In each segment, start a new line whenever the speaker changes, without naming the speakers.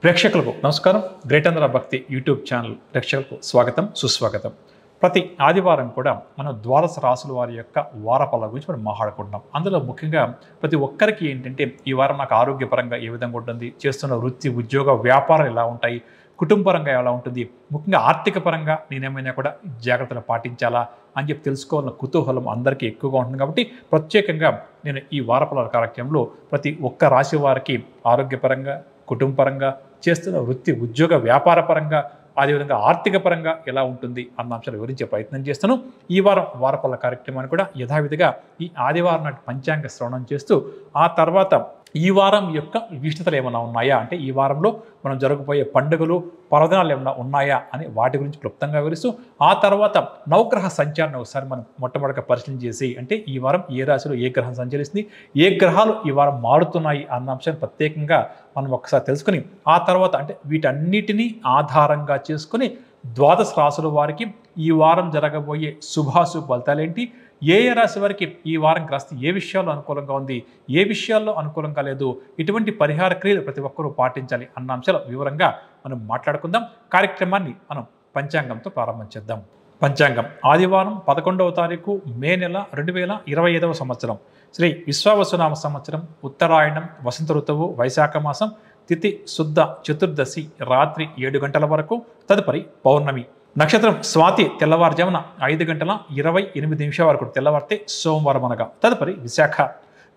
ప్రేక్షకులకు నమస్కారం. గ్రేట్ ఆంధ్ర భక్తి యూట్యూబ్ ఛానల్ ప్రేక్షకులకు స్వాగతం, సుస్వాగతం. ప్రతి ఆదివారం కూడా మనం ద్వాదశ రాసుల వారి యొక్క వారఫలాల గురించి మనం మాట్లాడుకుంటున్నాం. అందులో ముఖ్యంగా ప్రతి ఒక్కరికి ఏంటంటే ఈ వారం నాకు ఆరోగ్యపరంగా ఏ విధంగా ఉంటుంది, చేస్తున్న వృత్తి ఉద్యోగ వ్యాపారాలు ఎలా ఉంటాయి, కుటుంబపరంగా ఎలా ఉంటుంది, ముఖ్యంగా ఆర్థిక పరంగా నేనేమైనా కూడా జాగ్రత్తలు పాటించాలా అని చెప్పి తెలుసుకోవాలన్న కుతూహలం అందరికీ ఎక్కువగా ఉంటుంది. కాబట్టి ప్రత్యేకంగా నేను ఈ వారఫలాల కార్యక్రమంలో ప్రతి ఒక్క రాశి వారికి ఆరోగ్యపరంగా, కుటుంబపరంగా, చేస్తున్న వృత్తి ఉద్యోగ వ్యాపార పరంగా, అదేవిధంగా ఆర్థిక పరంగా ఎలా ఉంటుంది అన్న అంశాలు వివరించే ప్రయత్నం చేస్తాను. ఈ వారం వారఫల కార్యక్రమాన్ని కూడా యథావిధిగా ఈ ఆదివారం నాటి పంచాంగ శ్రవణం చేస్తూ ఆ తర్వాత ఈ వారం యొక్క విశిష్టతలు ఏమైనా ఉన్నాయా, అంటే ఈ వారంలో మనం జరగబోయే పండుగలు పర్వదినాలు ఏమైనా ఉన్నాయా అని వాటి గురించి క్లుప్తంగా వివరిస్తూ ఆ తర్వాత నవగ్రహ సంచారం ఒకసారి మనం మొట్టమొదటిగా పరిశీలన చేసి, అంటే ఈ వారం ఏ రాశిలో ఏ గ్రహం సంచరిస్తుంది, ఏ గ్రహాలు ఈ వారం మారుతున్నాయి అన్న అంశాన్ని ప్రత్యేకంగా మనం ఒకసారి తెలుసుకుని ఆ తర్వాత అంటే వీటన్నిటినీ ఆధారంగా చేసుకుని ద్వాదశ రాశుల వారికి ఈ వారం జరగబోయే శుభాశుభ ఫలితాలేంటి, ఏ రాశి వారికి ఈ వారం గ్రస్తి ఏ విషయాల్లో అనుకూలంగా ఉంది, ఏ విషయాల్లో అనుకూలంగా లేదు, ఇటువంటి పరిహార క్రియలు ప్రతి ఒక్కరూ పాటించాలి అన్న అంశాలు వివరంగా మనం మాట్లాడుకుందాం. కార్యక్రమాన్ని మనం పంచాంగంతో ప్రారంభించేద్దాం. పంచాంగం ఆదివారం 11వ తారీఖు మే నెల 2025వ సంవత్సరం శ్రీ విశ్వావసునామ సంవత్సరం, ఉత్తరాయణం, వసంత ఋతువు, వైశాఖ మాసం, తిథి శుద్ధ చతుర్దశి రాత్రి 7 గంటల వరకు, తదుపరి పౌర్ణమి. నక్షత్రం స్వాతి తెల్లవారుజామున 5:28 వరకు తెల్లవారితే సోమవారం అనగా, తదుపరి విశాఖ.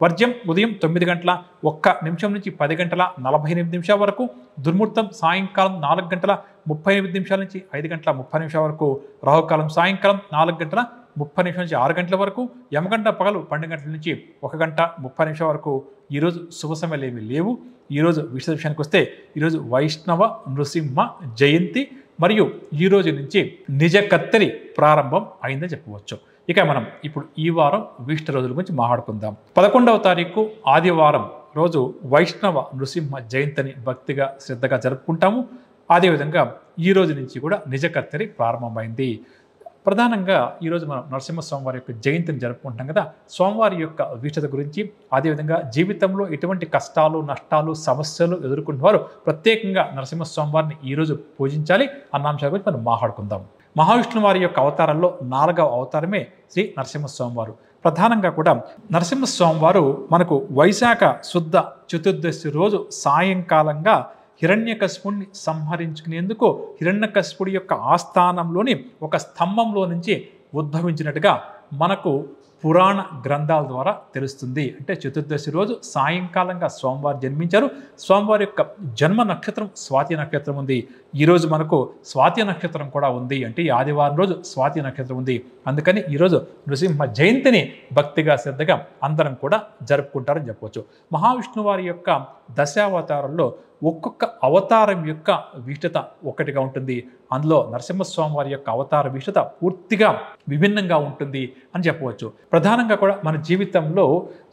వర్జ్యం ఉదయం 9:01 నుంచి 10:48 వరకు, దుర్ముహూర్తం సాయంకాలం 4:38 నుంచి 5:30 వరకు, రాహుకాలం సాయంకాలం 4:30 నుంచి 6 గంటల వరకు, యమగంట పగలు 12 గంటల నుంచి 1:30 వరకు. ఈరోజు శుభ సమయాలు ఏమీ లేవు. ఈరోజు విశేష విషయానికి వస్తే ఈరోజు వైష్ణవ నృసింహ జయంతి మరియు ఈ రోజు నుంచి నిజ కత్తెరి ప్రారంభం అయిందని చెప్పవచ్చు. ఇక మనం ఇప్పుడు ఈ వారం విశిష్ట రోజుల గురించి మాట్లాడుకుందాం. 11వ తారీఖు ఆదివారం రోజు వైష్ణవ నృసింహ జయంతిని భక్తిగా శ్రద్ధగా జరుపుకుంటాము. అదేవిధంగా ఈ రోజు నుంచి కూడా నిజ కత్తెరి ప్రారంభమైంది. ప్రధానంగా ఈరోజు మనం నరసింహస్వామి వారి యొక్క జయంతిని జరుపుకుంటాం కదా. స్వామివారి యొక్క విశిష్టత గురించి, అదేవిధంగా జీవితంలో ఎటువంటి కష్టాలు నష్టాలు సమస్యలు ఎదుర్కొంటున్న వారు ప్రత్యేకంగా నరసింహస్వామి వారిని ఈరోజు పూజించాలి అన్న అంశాల గురించి మనం మాట్లాడుకుందాం. మహావిష్ణువు వారి యొక్క అవతారాల్లో 4వ అవతారమే శ్రీ నరసింహస్వామి వారు. ప్రధానంగా కూడా నరసింహస్వామి వారు మనకు వైశాఖ శుద్ధ చతుర్దశి రోజు సాయంకాలంగా హిరణ్యకశిపుణ్ణి సంహరించుకునేందుకు హిరణ్యకశిపుడి యొక్క ఆస్థానంలోని ఒక స్తంభంలో నుంచి ఉద్భవించినట్టుగా మనకు పురాణ గ్రంథాల ద్వారా తెలుస్తుంది. అంటే చతుర్దశి రోజు సాయంకాలంగా స్వామివారు జన్మించారు. స్వామివారి యొక్క జన్మ నక్షత్రం స్వాతి నక్షత్రం ఉంది. ఈరోజు మనకు స్వాతి నక్షత్రం కూడా ఉంది. అంటే ఈ ఆదివారం రోజు స్వాతి నక్షత్రం ఉంది. అందుకని ఈరోజు నృసింహ జయంతిని భక్తిగా శ్రద్ధగా అందరం కూడా జరుపుకుంటారని చెప్పవచ్చు. మహావిష్ణువు వారి యొక్క దశావతారంలో ఒక్కొక్క అవతారం యొక్క విశిష్టత ఒకటిగా ఉంటుంది. అందులో నరసింహస్వామి వారి యొక్క అవతార విశిష్టత పూర్తిగా విభిన్నంగా ఉంటుంది అని చెప్పవచ్చు. ప్రధానంగా కూడా మన జీవితంలో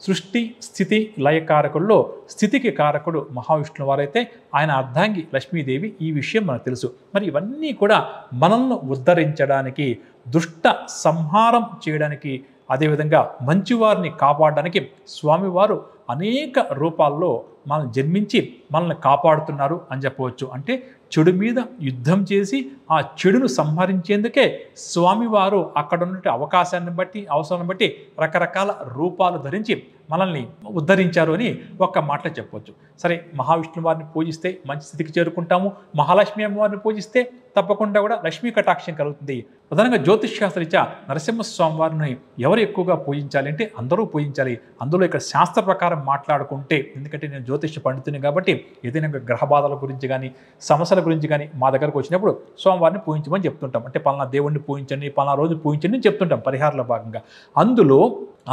సృష్టి స్థితి లయకారకుల్లో స్థితికి కారకుడు మహావిష్ణువు వారైతే ఆయన అర్ధాంగి లక్ష్మీదేవి. ఈ విషయం మనకు తెలుసు. మరి ఇవన్నీ కూడా మనల్ని ఉద్ధరించడానికి, దుష్ట సంహారం చేయడానికి, అదేవిధంగా మంచివారిని కాపాడడానికి స్వామివారు అనేక రూపాల్లో మనం జన్మించి మనల్ని కాపాడుతున్నారు అని చెప్పవచ్చు. అంటే చెడు మీద యుద్ధం చేసి ఆ చెడును సంహరించేందుకే స్వామివారు అక్కడ ఉన్న అవకాశాన్ని బట్టి, అవసరాన్ని బట్టి రకరకాల రూపాలు ధరించి మనల్ని ఉద్ధరించారు అని ఒక్క మాటలో చెప్పవచ్చు. సరే, మహావిష్ణువు వారిని పూజిస్తే మంచి స్థితికి చేరుకుంటాము. మహాలక్ష్మి అమ్మవారిని పూజిస్తే తప్పకుండా కూడా లక్ష్మీ కటాక్షం కలుగుతుంది. ప్రధానంగా జ్యోతిష్శాస్త్రరీత్యా నరసింహస్వామి వారిని ఎవరు ఎక్కువగా పూజించాలి అంటే అందరూ పూజించాలి. అందులో ఇక్కడ శాస్త్ర ప్రకారం మాట్లాడుకుంటే, ఎందుకంటే నేను జ్యోతిష పండితుని కాబట్టి ఏదైనా గ్రహ బాధల గురించి కానీ సమస్యల గురించి కానీ మా దగ్గరకు వచ్చినప్పుడు స్వామివారిని పూజించమని చెప్తుంటాం. అంటే పలానా దేవుడిని పూజించండి, పలానా రోజు పూజించండి అని చెప్తుంటాం పరిహారంలో భాగంగా. అందులో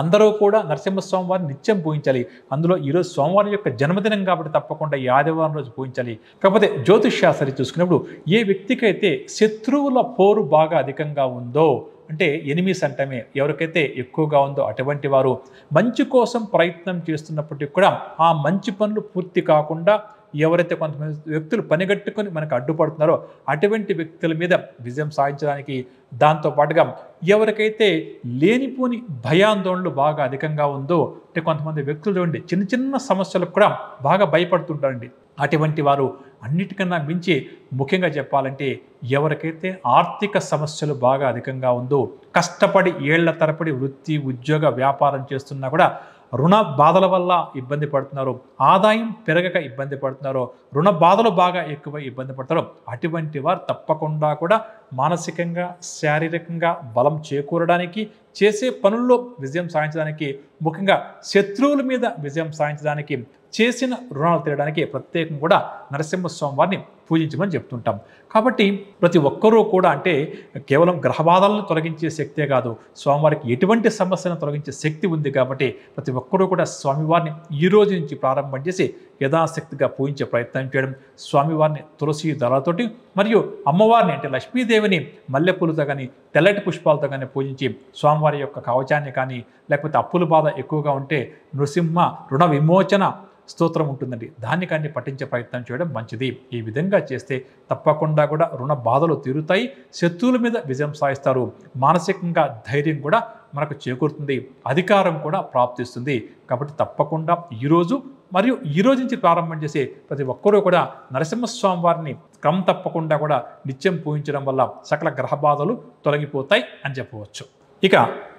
అందరూ కూడా నరసింహస్వామి వారిని నిత్యం పూజించాలి. అందులో ఈరోజు సోమవారం యొక్క జన్మదినం కాబట్టి తప్పకుండా ఈ ఆదివారం రోజు పూజించాలి. కాకపోతే జ్యోతిష్శాస్త్రం చూసుకున్నప్పుడు ఏ వ్యక్తికైతే శత్రువుల పోరు బాగా అధికంగా ఉందో, అంటే ఎనిమీస్ అంటమే ఎవరికైతే ఎక్కువగా ఉందో అటువంటి వారు మంచి కోసం ప్రయత్నం చేస్తున్నప్పటికీ కూడా ఆ మంచి పనులు పూర్తి కాకుండా ఎవరైతే కొంతమంది వ్యక్తులు పనిగట్టుకొని మనకు అడ్డుపడుతున్నారో అటువంటి వ్యక్తుల మీద విజయం సాధించడానికి, దాంతోపాటుగా ఎవరికైతే లేనిపోని భయాందోళనలు బాగా అధికంగా ఉందో, అంటే కొంతమంది వ్యక్తులు చూడండి చిన్న చిన్న సమస్యలకు కూడా బాగా భయపడుతుంటారండి. అటువంటి వారు అన్నిటికన్నా మించి ముఖ్యంగా చెప్పాలంటే ఎవరికైతే ఆర్థిక సమస్యలు బాగా అధికంగా ఉందో, కష్టపడి ఏళ్ల తరబడి వృత్తి ఉద్యోగ వ్యాపారం చేస్తున్నా కూడా రుణ బాధల వల్ల ఇబ్బంది పడుతున్నారు, ఆదాయం పెరగక ఇబ్బంది పడుతున్నారు, రుణ బాధలు బాగా ఎక్కువ ఇబ్బంది పడతారు, అటువంటి వారు తప్పకుండా కూడా మానసికంగా శారీరకంగా బలం చేకూరడానికి, చేసే పనుల్లో విజయం సాధించడానికి, ముఖ్యంగా శత్రువుల మీద విజయం సాధించడానికి, చేసిన రుణాలు తీరడానికి ప్రత్యేకంగా కూడా నరసింహస్వామి వారిని పూజించమని చెప్తుంటాం. కాబట్టి ప్రతి ఒక్కరూ కూడా అంటే కేవలం గ్రహబాధలను తొలగించే శక్తే కాదు, స్వామివారికి ఎటువంటి సమస్యలను తొలగించే శక్తి ఉంది. కాబట్టి ప్రతి ఒక్కరూ కూడా స్వామివారిని ఈ రోజు నుంచి ప్రారంభం చేసి యథాశక్తిగా పూజించే ప్రయత్నం చేయడం, స్వామివారిని తులసి దళాలతోటి మరియు అమ్మవారిని అంటే లక్ష్మీదేవిని మల్లెపూలతో కానీ తెల్లటి పుష్పాలతో కానీ పూజించి స్వామివారి యొక్క కవచాన్ని కానీ, లేకపోతే అప్పుల బాధ ఎక్కువగా ఉంటే నృసింహ రుణ విమోచన స్తోత్రం ఉంటుందండి, దాన్ని కానీ పఠించే ప్రయత్నం చేయడం మంచిది. ఈ విధంగా చేస్తే తప్పకుండా కూడా రుణ బాధలు తీరుతాయి, శత్రువుల మీద విజయం సాధిస్తారు, మానసికంగా ధైర్యం కూడా మనకు చేకూరుతుంది, అధికారం కూడా ప్రాప్తిస్తుంది. కాబట్టి తప్పకుండా ఈరోజు మరియు ఈ రోజు నుంచి ప్రారంభం చేసే ప్రతి ఒక్కరూ కూడా నరసింహస్వామి వారిని క్రమం తప్పకుండా కూడా నిత్యం పూజించడం వల్ల సకల గ్రహ బాధలు తొలగిపోతాయి అని చెప్పవచ్చు. ఇక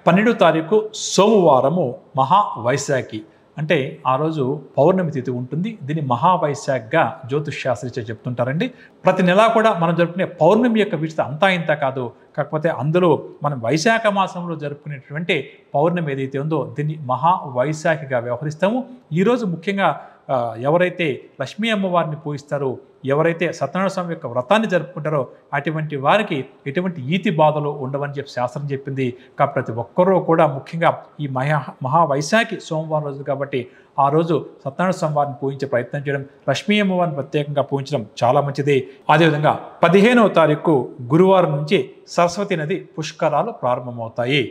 12వ తారీఖు సోమవారము మహావైశాఖి, అంటే ఆ రోజు పౌర్ణమి తిథి ఉంటుంది. దీన్ని మహావైశాఖగా జ్యోతిష్ శాస్త్రీచే చెప్తుంటారండి. ప్రతి నెలా కూడా మనం జరుపుకునే పౌర్ణమి యొక్క విషయం అంతా ఇంత కాదు, కాకపోతే అందులో మనం వైశాఖ మాసంలో జరుపుకునేటువంటి పౌర్ణమి ఏదైతే ఉందో దీన్ని మహావైశాఖిగా వ్యవహరిస్తాము. ఈరోజు ముఖ్యంగా ఎవరైతే లక్ష్మీ అమ్మవారిని పూజిస్తారో, ఎవరైతే సత్యనారాయణ స్వామి యొక్క వ్రతాన్ని జరుపుకుంటారో అటువంటి వారికి ఎటువంటి ఈతి బాధలు ఉండవని చెప్పి శాస్త్రం చెప్పింది. కాబట్టి ప్రతి ఒక్కరూ కూడా ముఖ్యంగా ఈ మహావైశాఖి సోమవారం రోజు కాబట్టి ఆ రోజు సత్యనారాయణ స్వామి వారిని పూజించే ప్రయత్నం చేయడం, లక్ష్మీ అమ్మవారిని ప్రత్యేకంగా పూజించడం చాలా మంచిది. అదేవిధంగా 15వ తారీఖు గురువారం నుంచి సరస్వతి నది పుష్కరాలు ప్రారంభమవుతాయి.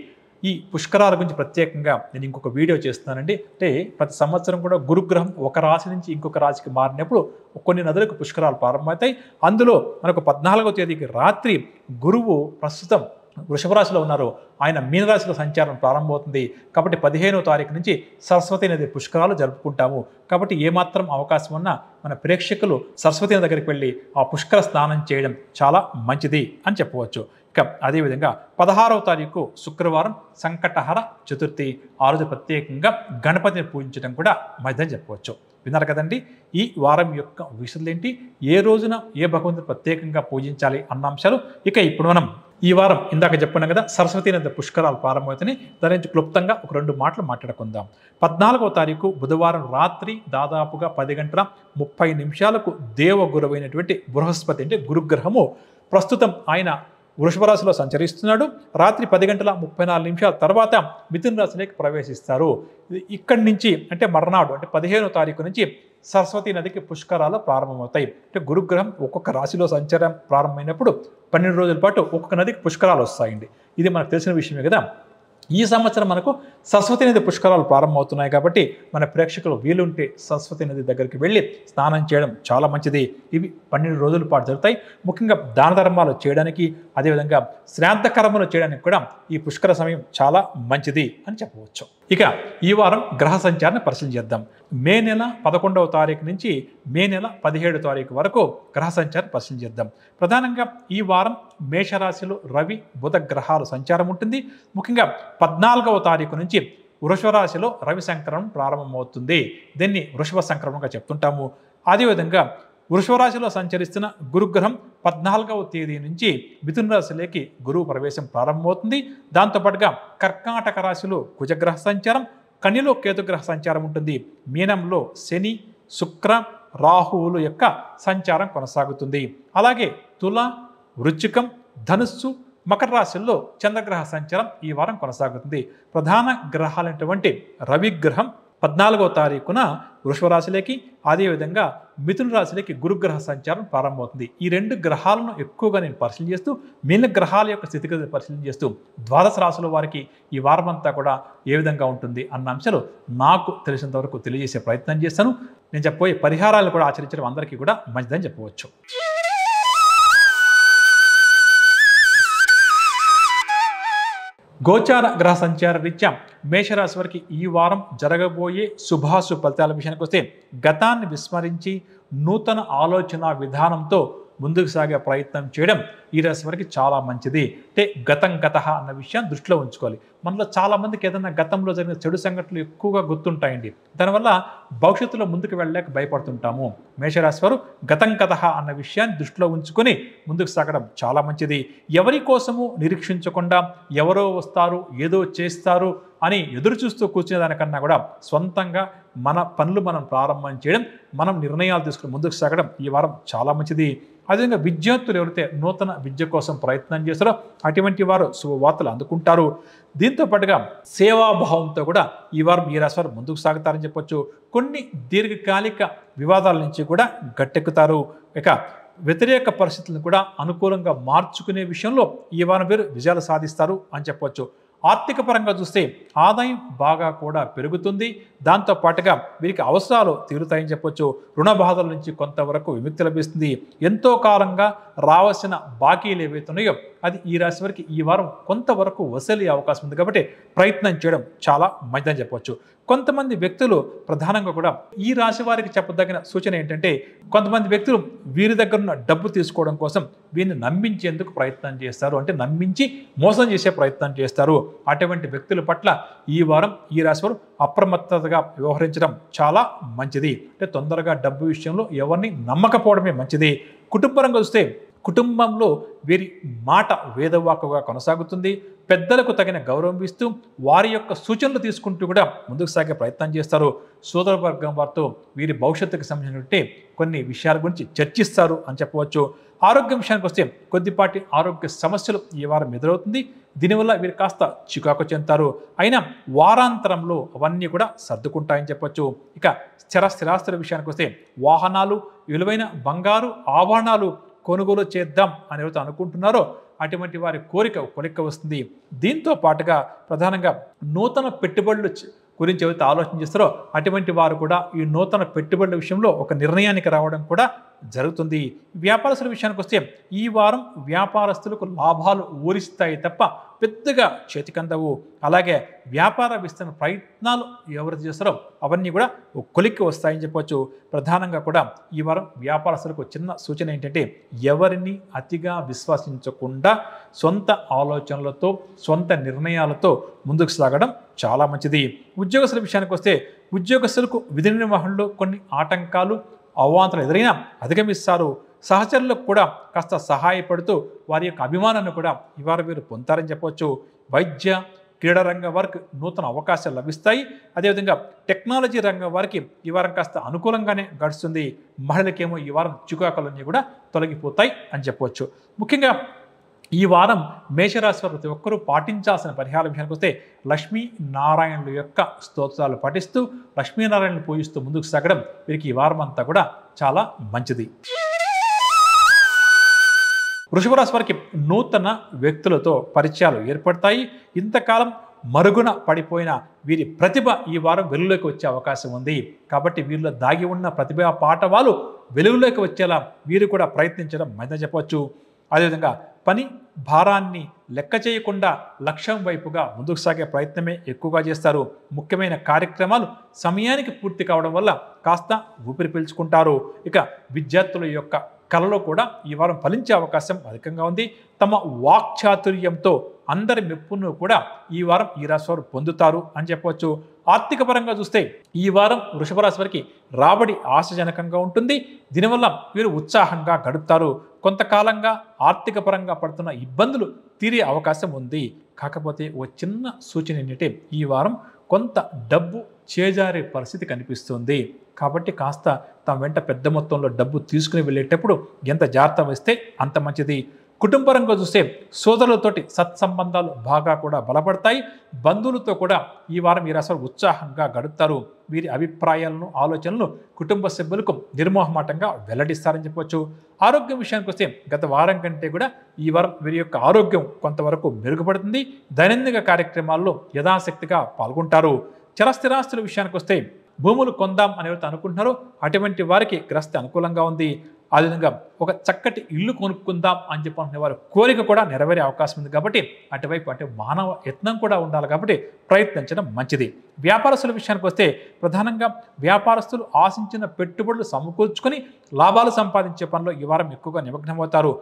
ఈ పుష్కరాల గురించి ప్రత్యేకంగా నేను ఇంకొక వీడియో చేస్తున్నానండి. అంటే ప్రతి సంవత్సరం కూడా గురుగ్రహం ఒక రాశి నుంచి ఇంకొక రాశికి మారినప్పుడు కొన్ని నదులకు పుష్కరాలు ప్రారంభమవుతాయి. అందులో మనకు 14వ తేదీకి రాత్రి గురువు ప్రస్తుతం వృషభ రాశిలో ఉన్నారు, ఆయన మీనరాశిలో సంచారం ప్రారంభమవుతుంది. కాబట్టి 15వ తారీఖు నుంచి సరస్వతి నది పుష్కరాలు జరుపుకుంటాము. కాబట్టి ఏమాత్రం అవకాశం ఉన్నా మన ప్రేక్షకులు సరస్వతి నది దగ్గరికి వెళ్ళి ఆ పుష్కర స్నానం చేయడం చాలా మంచిది అని చెప్పవచ్చు. ఇక అదేవిధంగా 16వ తారీఖు శుక్రవారం సంకటహర చతుర్థి, ఆ రోజు ప్రత్యేకంగా గణపతిని పూజించడం కూడా మంచిదని చెప్పవచ్చు. విన్నారు కదండి ఈ వారం యొక్క విషయాలు ఏంటి, ఏ రోజున ఏ భగవంతుని ప్రత్యేకంగా పూజించాలి అన్న అంశాలు. ఇక ఇప్పుడు మనం ఈ వారం ఇందాక చెప్పుకున్నాం కదా సరస్వతి నది పుష్కరాలు ప్రారంభమవుతాయి, దాని నుంచి క్లుప్తంగా ఒక 2 మాటలు మాట్లాడుకుందాం. 14వ తారీఖు బుధవారం రాత్రి దాదాపుగా 10:30 దేవగురువైనటువంటి బృహస్పతి అంటే గురుగ్రహము ప్రస్తుతం ఆయన వృషభ రాశిలో సంచరిస్తున్నాడు. రాత్రి 10:34 తర్వాత మిథున రాశిలోకి ప్రవేశిస్తారు. ఇక్కడి నుంచి అంటే మర్నాడు అంటే 15వ తారీఖు నుంచి సరస్వతి నదికి పుష్కరాలు ప్రారంభమవుతాయి. అంటే గురుగ్రహం ఒక్కొక్క రాశిలో సంచారం ప్రారంభమైనప్పుడు 12 రోజుల పాటు ఒక్కొక్క నదికి పుష్కరాలు వస్తాయండి. ఇది మనకు తెలిసిన విషయమే కదా. ఈ సంవత్సరం మనకు సరస్వతి నది పుష్కరాలు ప్రారంభమవుతున్నాయి కాబట్టి మన ప్రేక్షకులు వీలుంటే సరస్వతి నది దగ్గరికి వెళ్ళి స్నానం చేయడం చాలా మంచిది. ఇవి 12 రోజుల పాటు జరుగుతాయి. ముఖ్యంగా దాన ధర్మాలు చేయడానికి, అదేవిధంగా శ్రాద్ధ కర్మలు చేయడానికి కూడా ఈ పుష్కర సమయం చాలా మంచిది అని చెప్పవచ్చు. ఇక ఈ వారం గ్రహ సంచారాన్ని పరిశీలన చేద్దాం. మే నెల 11వ తారీఖు నుంచి మే నెల 17వ తారీఖు వరకు గ్రహ సంచారం పరిశీలన చేద్దాం. ప్రధానంగా ఈ వారం మేషరాశిలో రవి బుధ గ్రహాలు సంచారం ఉంటుంది. ముఖ్యంగా 14వ తారీఖు నుంచి వృషభ రాశిలో రవి సంక్రమణం ప్రారంభమవుతుంది. దీన్ని వృషభ సంక్రమణంగా చెప్తుంటాము. అదేవిధంగా వృషభ రాశిలో సంచరిస్తున్న గురుగ్రహం 14వ తేదీ నుంచి మిథున రాశిలోకి గురువు ప్రవేశం ప్రారంభమవుతుంది. దాంతోపాటుగా కర్కాటక రాశిలో కుజగ్రహ సంచారం, కన్యలో కేతుగ్రహ సంచారం ఉంటుంది. మీనంలో శని శుక్ర రాహువుల యొక్క సంచారం కొనసాగుతుంది. అలాగే తుల వృశ్చికం ధనుస్సు మకర రాశుల్లో చంద్రగ్రహ సంచారం ఈ వారం కొనసాగుతుంది. ప్రధాన గ్రహాలైనటువంటి రవిగ్రహం 14వ తారీఖున వృషభ రాశిలోకి, అదేవిధంగా మిథున రాశిలోకి గురుగ్రహ సంచారం ప్రారంభమవుతుంది. ఈ 2 గ్రహాలను ఎక్కువగా నేను పరిశీలన చేస్తూ మిగిలిన గ్రహాల యొక్క స్థితిగతులు పరిశీలన చేస్తూ ద్వాదశ రాశుల వారికి ఈ వారం అంతా కూడా ఏ విధంగా ఉంటుంది అన్న అంశాలు నాకు తెలిసినంత వరకు తెలియజేసే ప్రయత్నం చేస్తాను. నేను చెప్పబోయే పరిహారాలు కూడా ఆచరించడం అందరికీ కూడా మంచిదని చెప్పవచ్చు. గోచార గ్రహ సంచార రీత్యా మేషరాశి వారికి ఈ వారం జరగబోయే శుభాశుభ ఫలితాల విషయానికి వస్తే గతాన్ని విస్మరించి నూతన ఆలోచన విధానంతో ముందుకు సాగే ప్రయత్నం చేయడం ఈ రాశి వారికి చాలా మంచిది. అంటే గతం గత అన్న విషయాన్ని దృష్టిలో ఉంచుకోవాలి. మనలో చాలామందికి ఏదైనా గతంలో జరిగిన చెడు సంఘటనలు ఎక్కువగా గుర్తుంటాయండి. దానివల్ల భవిష్యత్తులో ముందుకు వెళ్ళలేక భయపడుతుంటాము. మేషరాశి వారు గతం గత అన్న విషయాన్ని దృష్టిలో ఉంచుకొని ముందుకు సాగడం చాలా మంచిది. ఎవరి కోసము నిరీక్షించకుండా ఎవరో వస్తారు ఏదో చేస్తారు అని ఎదురు చూస్తూ కూర్చునే దానికన్నా కూడా సొంతంగా మన పనులు మనం ప్రారంభం చేయడం, మనం నిర్ణయాలు తీసుకుని ముందుకు సాగడం ఈ వారం చాలా మంచిది. అదేవిధంగా విద్యార్థులు ఎవరైతే నూతన విద్య కోసం ప్రయత్నం చేస్తారో అటువంటి వారు శుభవార్తలు అందుకుంటారు. దీంతో పాటుగా సేవాభావంతో కూడా ఈ వారం ఈ రాశి వారు ముందుకు సాగుతారని చెప్పొచ్చు. కొన్ని దీర్ఘకాలిక వివాదాల నుంచి కూడా గట్టెక్కుతారు. ఇక వ్యతిరేక పరిస్థితులను కూడా అనుకూలంగా మార్చుకునే విషయంలో ఈ వారం వీరు విజయాలు సాధిస్తారు అని చెప్పొచ్చు. ఆర్థిక పరంగా చూస్తే ఆదాయం బాగా కూడా పెరుగుతుంది. దాంతో పాటుగా వీరికి అవసరాలు తీరుతాయని చెప్పొచ్చు. రుణ బాధల నుంచి కొంతవరకు విముక్తి లభిస్తుంది. ఎంతో కాలంగా రావాల్సిన బాకీలు ఏవైతే ఉన్నాయో అది ఈ రాశి వారికి ఈ వారం కొంతవరకు వసూలు అవకాశం ఉంది. కాబట్టి ప్రయత్నం చేయడం చాలా మంచిదని చెప్పొచ్చు. కొంతమంది వ్యక్తులు ప్రధానంగా కూడా ఈ రాశి వారికి చెప్పదగిన సూచన ఏంటంటే కొంతమంది వ్యక్తులు వీరి దగ్గర ఉన్న డబ్బు తీసుకోవడం కోసం వీరిని నమ్మించేందుకు ప్రయత్నం చేస్తారు. అంటే నమ్మించి మోసం చేసే ప్రయత్నం చేస్తారు. అటువంటి వ్యక్తుల పట్ల ఈ వారం ఈ రాశి వారు అప్రమత్తతగా వ్యవహరించడం చాలా మంచిది. అంటే తొందరగా డబ్బు విషయంలో ఎవరిని నమ్మకపోవడమే మంచిది. కుటుంబపరంగా చూస్తే కుటుంబంలో వీరి మాట వేదవాకుగా కొనసాగుతుంది. పెద్దలకు తగిన గౌరవం ఇస్తూ వారి యొక్క సూచనలు తీసుకుంటూ కూడా ముందుకు సాగే ప్రయత్నం చేస్తారు. సోదర వర్గం వారితో వీరి భవిష్యత్తుకు సంబంధించినట్టే కొన్ని విషయాల గురించి చర్చిస్తారు అని చెప్పవచ్చు. ఆరోగ్యం విషయానికి వస్తే కొద్దిపాటి ఆరోగ్య సమస్యలు ఈ వారం ఎదురవుతుంది. దీనివల్ల వీరు కాస్త చికాకు చెందుతారు. అయినా వారాంతరంలో అవన్నీ కూడా సర్దుకుంటాయని చెప్పొచ్చు. ఇక స్థిరాస్తుల విషయానికి వస్తే వాహనాలు, విలువైన బంగారు ఆభరణాలు కొనుగోలు చేద్దాం అని ఎవరైతే అనుకుంటున్నారో అటువంటి వారి కొలిక్క వస్తుంది. దీంతో పాటుగా ప్రధానంగా నూతన పెట్టుబడులు గురించి ఎవరైతే ఆలోచన చేస్తారో అటువంటి వారు కూడా ఈ నూతన పెట్టుబడుల విషయంలో ఒక నిర్ణయానికి రావడం కూడా జరుగుతుంది. వ్యాపారస్తుల విషయానికి వస్తే ఈ వారం వ్యాపారస్తులకు లాభాలు ఊరిస్తాయి తప్ప పెద్దగా చేతికందవు. అలాగే వ్యాపార విస్తరణ ప్రయత్నాలు ఎవరైతే చేస్తారో అవన్నీ కూడా కొలిక్కి వస్తాయని చెప్పవచ్చు. ప్రధానంగా కూడా ఈ వారం వ్యాపారస్తులకు చిన్న సూచన ఏంటంటే ఎవరిని అతిగా విశ్వసించకుండా సొంత ఆలోచనలతో సొంత నిర్ణయాలతో ముందుకు సాగడం చాలా మంచిది. ఉద్యోగస్తుల విషయానికి వస్తే ఉద్యోగస్తులకు విధి నిర్వహణలో కొన్ని ఆటంకాలు అవాంతరాలు ఎదురైనా అధిగమిస్తారు. సహచరులకు కూడా కాస్త సహాయపడుతూ వారి యొక్క అభిమానాన్ని కూడా ఈ వారం వీరు పొందుతారని చెప్పవచ్చు. వైద్య క్రీడా రంగం వారికి నూతన అవకాశాలు లభిస్తాయి. అదేవిధంగా టెక్నాలజీ రంగం వారికి ఈ వారం కాస్త అనుకూలంగానే గడుస్తుంది. మహిళలకేమో ఈ వారం చికాకులన్నీ కూడా తొలగిపోతాయి అని చెప్పవచ్చు. ముఖ్యంగా ఈ వారం మేషరాశి వారు ప్రతి ఒక్కరూ పాటించాల్సిన పరిహార విషయానికి వస్తే లక్ష్మీనారాయణుల యొక్క స్తోత్రాలు పఠిస్తూ లక్ష్మీనారాయణను పూజిస్తూ ముందుకు సాగడం వీరికి ఈ వారం అంతా కూడా చాలా మంచిది. వృషభ రాశి వారికి నూతన వ్యక్తులతో పరిచయాలు ఏర్పడతాయి. ఇంతకాలం మరుగున పడిపోయిన వీరి ప్రతిభ ఈ వారం వెలుగులోకి వచ్చే అవకాశం ఉంది. కాబట్టి వీరిలో దాగి ఉన్న ప్రతిభా పాఠవాలు వెలుగులోకి వచ్చేలా వీరు కూడా ప్రయత్నించడం మంచిదని చెప్పవచ్చు. అదేవిధంగా పని భారాన్ని లెక్క చేయకుండా లక్ష్యం వైపుగా ముందుకు సాగే ప్రయత్నమే ఎక్కువగా చేస్తారు. ముఖ్యమైన కార్యక్రమాలు సమయానికి పూర్తి కావడం వల్ల కాస్త ఊపిరి పీల్చుకుంటారు. ఇక విద్యార్థుల యొక్క కళలో కూడా ఈ వారం ఫలించే అవకాశం అధికంగా ఉంది. తమ వాక్చాతుర్యంతో అందరి మెప్పును కూడా ఈ వారం ఈ రాశి వారు పొందుతారు అని చెప్పవచ్చు. ఆర్థిక పరంగా చూస్తే ఈ వారం వృషభ రాశి వారికి రాబడి ఆశాజనకంగా ఉంటుంది. దీనివల్ల వీరు ఉత్సాహంగా గడుపుతారు. కొంతకాలంగా ఆర్థిక పరంగా పడుతున్న ఇబ్బందులు తీరే అవకాశం ఉంది. కాకపోతే ఓ చిన్న సూచన ఏంటంటే ఈ వారం కొంత డబ్బు చేజారే పరిస్థితి కనిపిస్తుంది. కాబట్టి కాస్త తమ వెంట పెద్ద మొత్తంలో డబ్బు తీసుకుని వెళ్ళేటప్పుడు ఎంత జాగ్రత్త వస్తే అంత మంచిది. కుటుంబపరంగా చూస్తే సోదరులతోటి సత్సంబంధాలు బాగా కూడా బలపడతాయి. బంధువులతో కూడా ఈ వారం ఈ రాశి వారు ఉత్సాహంగా గడుపుతారు. వీరి అభిప్రాయాలను ఆలోచనలను కుటుంబ సభ్యులకు నిర్మోహమాటంగా వెల్లడిస్తారని చెప్పవచ్చు. ఆరోగ్యం విషయానికి వస్తే గత వారం కంటే కూడా ఈ వారం వీరి యొక్క ఆరోగ్యం కొంతవరకు మెరుగుపడుతుంది. దైనందిక కార్యక్రమాల్లో యథాశక్తిగా పాల్గొంటారు. చరస్థిరాస్తుల విషయానికి వస్తే భూములు కొందాం అని ఎవరైతే అనుకుంటున్నారో అటువంటి వారికి గ్రస్తి అనుకూలంగా ఉంది. అదేవిధంగా ఒక చక్కటి ఇల్లు కొనుక్కుందాం అని చెప్పి వారి కోరిక కూడా నెరవేరే అవకాశం ఉంది కాబట్టి అటువైపు అంటే మానవ యత్నం కూడా ఉండాలి కాబట్టి ప్రయత్నించడం మంచిది. వ్యాపారస్తుల విషయానికి వస్తే ప్రధానంగా వ్యాపారస్తులు ఆశించిన పెట్టుబడులు సమకూర్చుకొని లాభాలు సంపాదించే పనిలో ఈ వారం ఎక్కువగా నిమగ్నమవుతారు.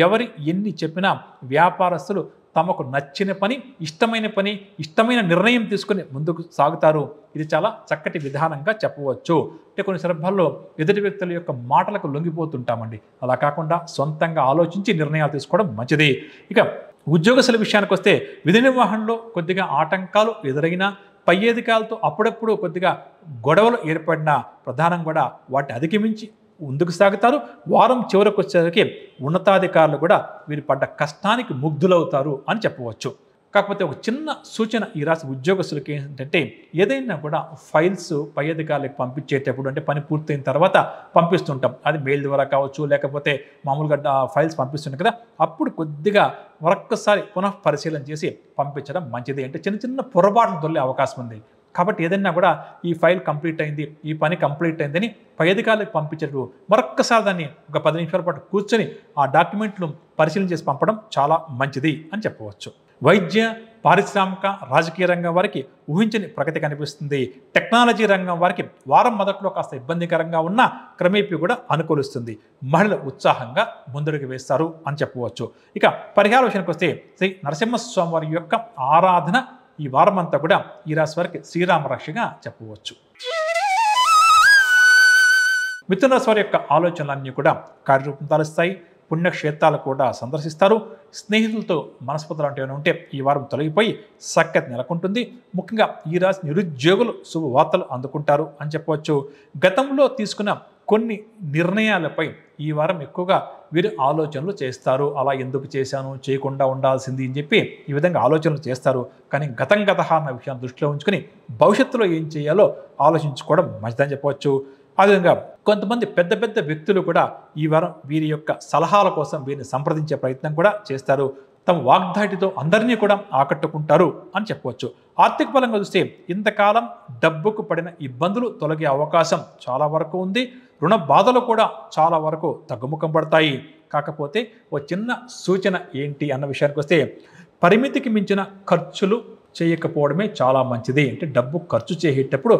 ఎవరి ఎన్ని చెప్పినా వ్యాపారస్తులు తమకు నచ్చిన పని, ఇష్టమైన నిర్ణయం తీసుకుని ముందుకు సాగుతారు. ఇది చాలా చక్కటి విధానంగా చెప్పవచ్చు. అంటే కొన్ని సందర్భాల్లో ఎదుటి వ్యక్తుల యొక్క మాటలకు లొంగిపోతుంటామండి. అలా కాకుండా సొంతంగా ఆలోచించి నిర్ణయాలు తీసుకోవడం మంచిది. ఇక ఉద్యోగస్తుల విషయానికి వస్తే విధి నిర్వహణలో కొద్దిగా ఆటంకాలు ఎదురైనా, పై అధికారులతో అప్పుడప్పుడు కొద్దిగా గొడవలు ఏర్పడినా ప్రధానం కూడా వాటిని అధిగమించి ముందుకు సాగుతారు. వారం చివరకు వచ్చేసరికి ఉన్నతాధికారులు కూడా వీరు పడ్డ కష్టానికి ముగ్ధులవుతారు అని చెప్పవచ్చు. కాకపోతే ఒక చిన్న సూచన ఈ రాశి ఉద్యోగస్తులకి ఏంటంటే, ఏదైనా కూడా ఫైల్స్ పై అధికారులకు పంపించేటప్పుడు అంటే పని పూర్తయిన తర్వాత పంపిస్తుంటాం. అది మెయిల్ ద్వారా కావచ్చు, లేకపోతే మామూలుగా ఫైల్స్ పంపిస్తుంటాం కదా, అప్పుడు కొద్దిగా మరొక్కసారి పునః పరిశీలన చేసి పంపించడం మంచిది. అంటే చిన్న చిన్న పొరపాట్లు దొరికే అవకాశం ఉంది. కాబట్టి ఏదైనా కూడా ఈ ఫైల్ కంప్లీట్ అయింది, ఈ పని కంప్లీట్ అయిందని పై అధికారులకు పంపించేటప్పుడు మరొక్కసారి దాన్ని ఒక 10 నిమిషాల పాటు కూర్చొని ఆ డాక్యుమెంట్లు పరిశీలన చేసి పంపడం చాలా మంచిది అని చెప్పవచ్చు. వైద్య, పారిశ్రామిక, రాజకీయ రంగం వారికి ఊహించని ప్రగతి కనిపిస్తుంది. టెక్నాలజీ రంగం వారికి వారం మొదట్లో కాస్త ఇబ్బందికరంగా ఉన్న క్రమేపీ కూడా అనుకూలిస్తుంది. మహిళలు ఉత్సాహంగా ముందడుగు వేస్తారు అని చెప్పవచ్చు. ఇక పరిహార విషయానికి వస్తే శ్రీ నరసింహస్వామి వారి యొక్క ఆరాధన ఈ వారం అంతా కూడా ఈ రాశి వారికి శ్రీరామ రక్షగా చెప్పవచ్చు. మిథున రాశి వారి యొక్క ఆలోచనలన్నీ కూడా కార్యరూపం దాలుస్తాయి. పుణ్యక్షేత్రాలు కూడా సందర్శిస్తారు. స్నేహితులతో మనస్పర్ధలు అంటే ఏమైనా ఉంటే ఈ వారం తొలగిపోయి సఖ్యత నెలకొంటుంది. ముఖ్యంగా ఈ రాశి నిరుద్యోగులు శుభవార్తలు అందుకుంటారు అని చెప్పవచ్చు. గతంలో తీసుకున్న కొన్ని నిర్ణయాలపై ఈ వారం ఎక్కువగా వీరు ఆలోచనలు చేస్తారు. అలా ఎందుకు చేశాను, చేయకుండా ఉండాల్సింది అని చెప్పి ఈ విధంగా ఆలోచనలు చేస్తారు. కానీ గతం అన్న విషయాన్ని దృష్టిలో ఉంచుకొని భవిష్యత్తులో ఏం చేయాలో ఆలోచించుకోవడం మంచిదని చెప్పవచ్చు. అదేవిధంగా కొంతమంది పెద్ద పెద్ద వ్యక్తులు కూడా ఈ వారం వీరి యొక్క సలహాల కోసం వీరిని సంప్రదించే ప్రయత్నం కూడా చేస్తారు. తమ వాగ్దాటితో అందరినీ కూడా ఆకట్టుకుంటారు అని చెప్పవచ్చు. ఆర్థిక పరంగా చూస్తే ఇంతకాలం డబ్బుకు పడిన ఇబ్బందులు తొలగే అవకాశం చాలా వరకు ఉంది. రుణ బాధలు కూడా చాలా వరకు తగ్గుముఖం పడతాయి. కాకపోతే ఓ చిన్న సూచన ఏంటి అన్న విషయానికి వస్తే, పరిమితికి మించిన ఖర్చులు చేయకపోవడమే చాలా మంచిది. అంటే డబ్బు ఖర్చు చేసేటప్పుడు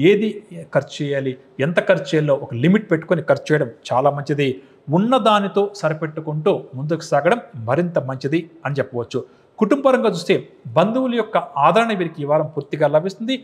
ఏది ఖర్చు చేయాలి, ఎంత ఖర్చు చేయాలో ఒక లిమిట్ పెట్టుకొని ఖర్చు చేయడం చాలా మంచిది. ఉన్నదానితో సరిపెట్టుకుంటూ ముందుకు సాగడం మరింత మంచిది అని చెప్పవచ్చు. కుటుంబపరంగా చూస్తే బంధువుల యొక్క ఆదరణ వీరికి ఈ వారం పూర్తిగా లభిస్తుంది.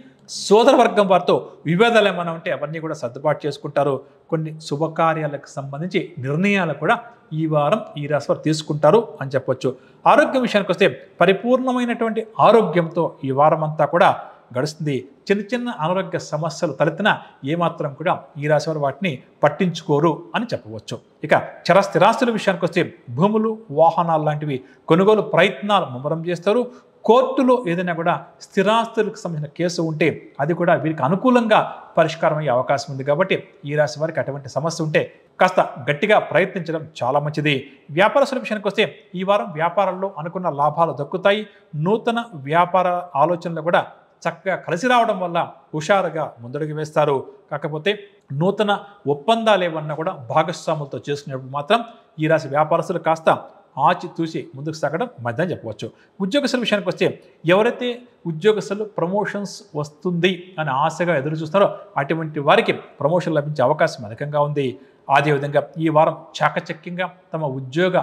సోదర వర్గం వారితో విభేదాలు ఏమైనా ఉంటే అవన్నీ కూడా సర్దుబాటు చేసుకుంటారు. కొన్ని శుభకార్యాలకు సంబంధించి నిర్ణయాలు కూడా ఈ వారం ఈ రాశి వారు తీసుకుంటారు అని చెప్పొచ్చు. ఆరోగ్యం విషయానికి వస్తే పరిపూర్ణమైనటువంటి ఆరోగ్యంతో ఈ వారం అంతా కూడా గడుస్తుంది. చిన్న చిన్న అనారోగ్య సమస్యలు తలెత్తినా ఏమాత్రం కూడా ఈ రాశి వారు వాటిని పట్టించుకోరు అని చెప్పవచ్చు. ఇక చరస్థిరాస్తుల విషయానికి వస్తే భూములు, వాహనాలు లాంటివి కొనుగోలు ప్రయత్నాలు ముమ్మరం చేస్తారు. కోర్టులో ఏదైనా కూడా స్థిరాస్తులకు సంబంధించిన కేసు ఉంటే అది కూడా వీరికి అనుకూలంగా పరిష్కారం అయ్యే అవకాశం ఉంది. కాబట్టి ఈ రాశి వారికి అటువంటి సమస్య ఉంటే కాస్త గట్టిగా ప్రయత్నించడం చాలా మంచిది. వ్యాపారస్తుల విషయానికి వస్తే ఈ వారం వ్యాపారాల్లో అనుకున్న లాభాలు దక్కుతాయి. నూతన వ్యాపార ఆలోచనలు కూడా చక్కగా కలిసి రావడం వల్ల హుషారుగా ముందడుగు వేస్తారు. కాకపోతే నూతన ఒప్పందాలు ఏమన్నా కూడా భాగస్వాములతో చేసుకునేప్పుడు మాత్రం ఈ రాశి వ్యాపారస్తులు కాస్త ఆచితూచి ముందుకు సాగడం మంచిదని చెప్పవచ్చు. ఉద్యోగస్తుల విషయానికి వస్తే ఎవరైతే ఉద్యోగస్తులు ప్రమోషన్స్ వస్తుంది అని ఆశగా ఎదురు చూస్తారో అటువంటి వారికి ప్రమోషన్ లభించే అవకాశం అధికంగా ఉంది. అదేవిధంగా ఈ వారం చాకచక్యంగా తమ ఉద్యోగ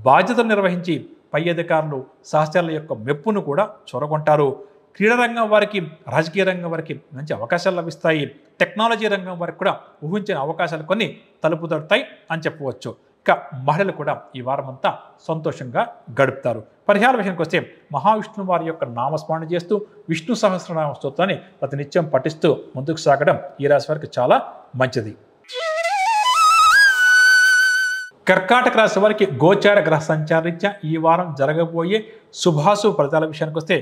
బాధ్యతలు నిర్వహించి పై అధికారులు, సహచరుల యొక్క మెప్పును కూడా చొరగొంటారు. క్రీడా రంగం వారికి, రాజకీయ రంగం వారికి మంచి అవకాశాలు లభిస్తాయి. టెక్నాలజీ రంగం వారికి కూడా ఊహించిన అవకాశాలు కొన్ని తలుపు తడతాయి అని చెప్పవచ్చు. ఇక మహిళలు కూడా ఈ వారం అంతా సంతోషంగా గడుపుతారు. పరిహార విషయానికి వస్తే మహావిష్ణువు వారి యొక్క నామస్మరణ చేస్తూ విష్ణు సహస్రనామ స్తోత్రాన్ని ప్రతినిత్యం పఠిస్తూ ముందుకు సాగడం ఈ రాశి వారికి చాలా మంచిది. కర్కాటక రాశి వారికి గోచార గ్రహ సంచారరీత్యా ఈ వారం జరగబోయే శుభాశుభ ఫలితాల విషయానికి వస్తే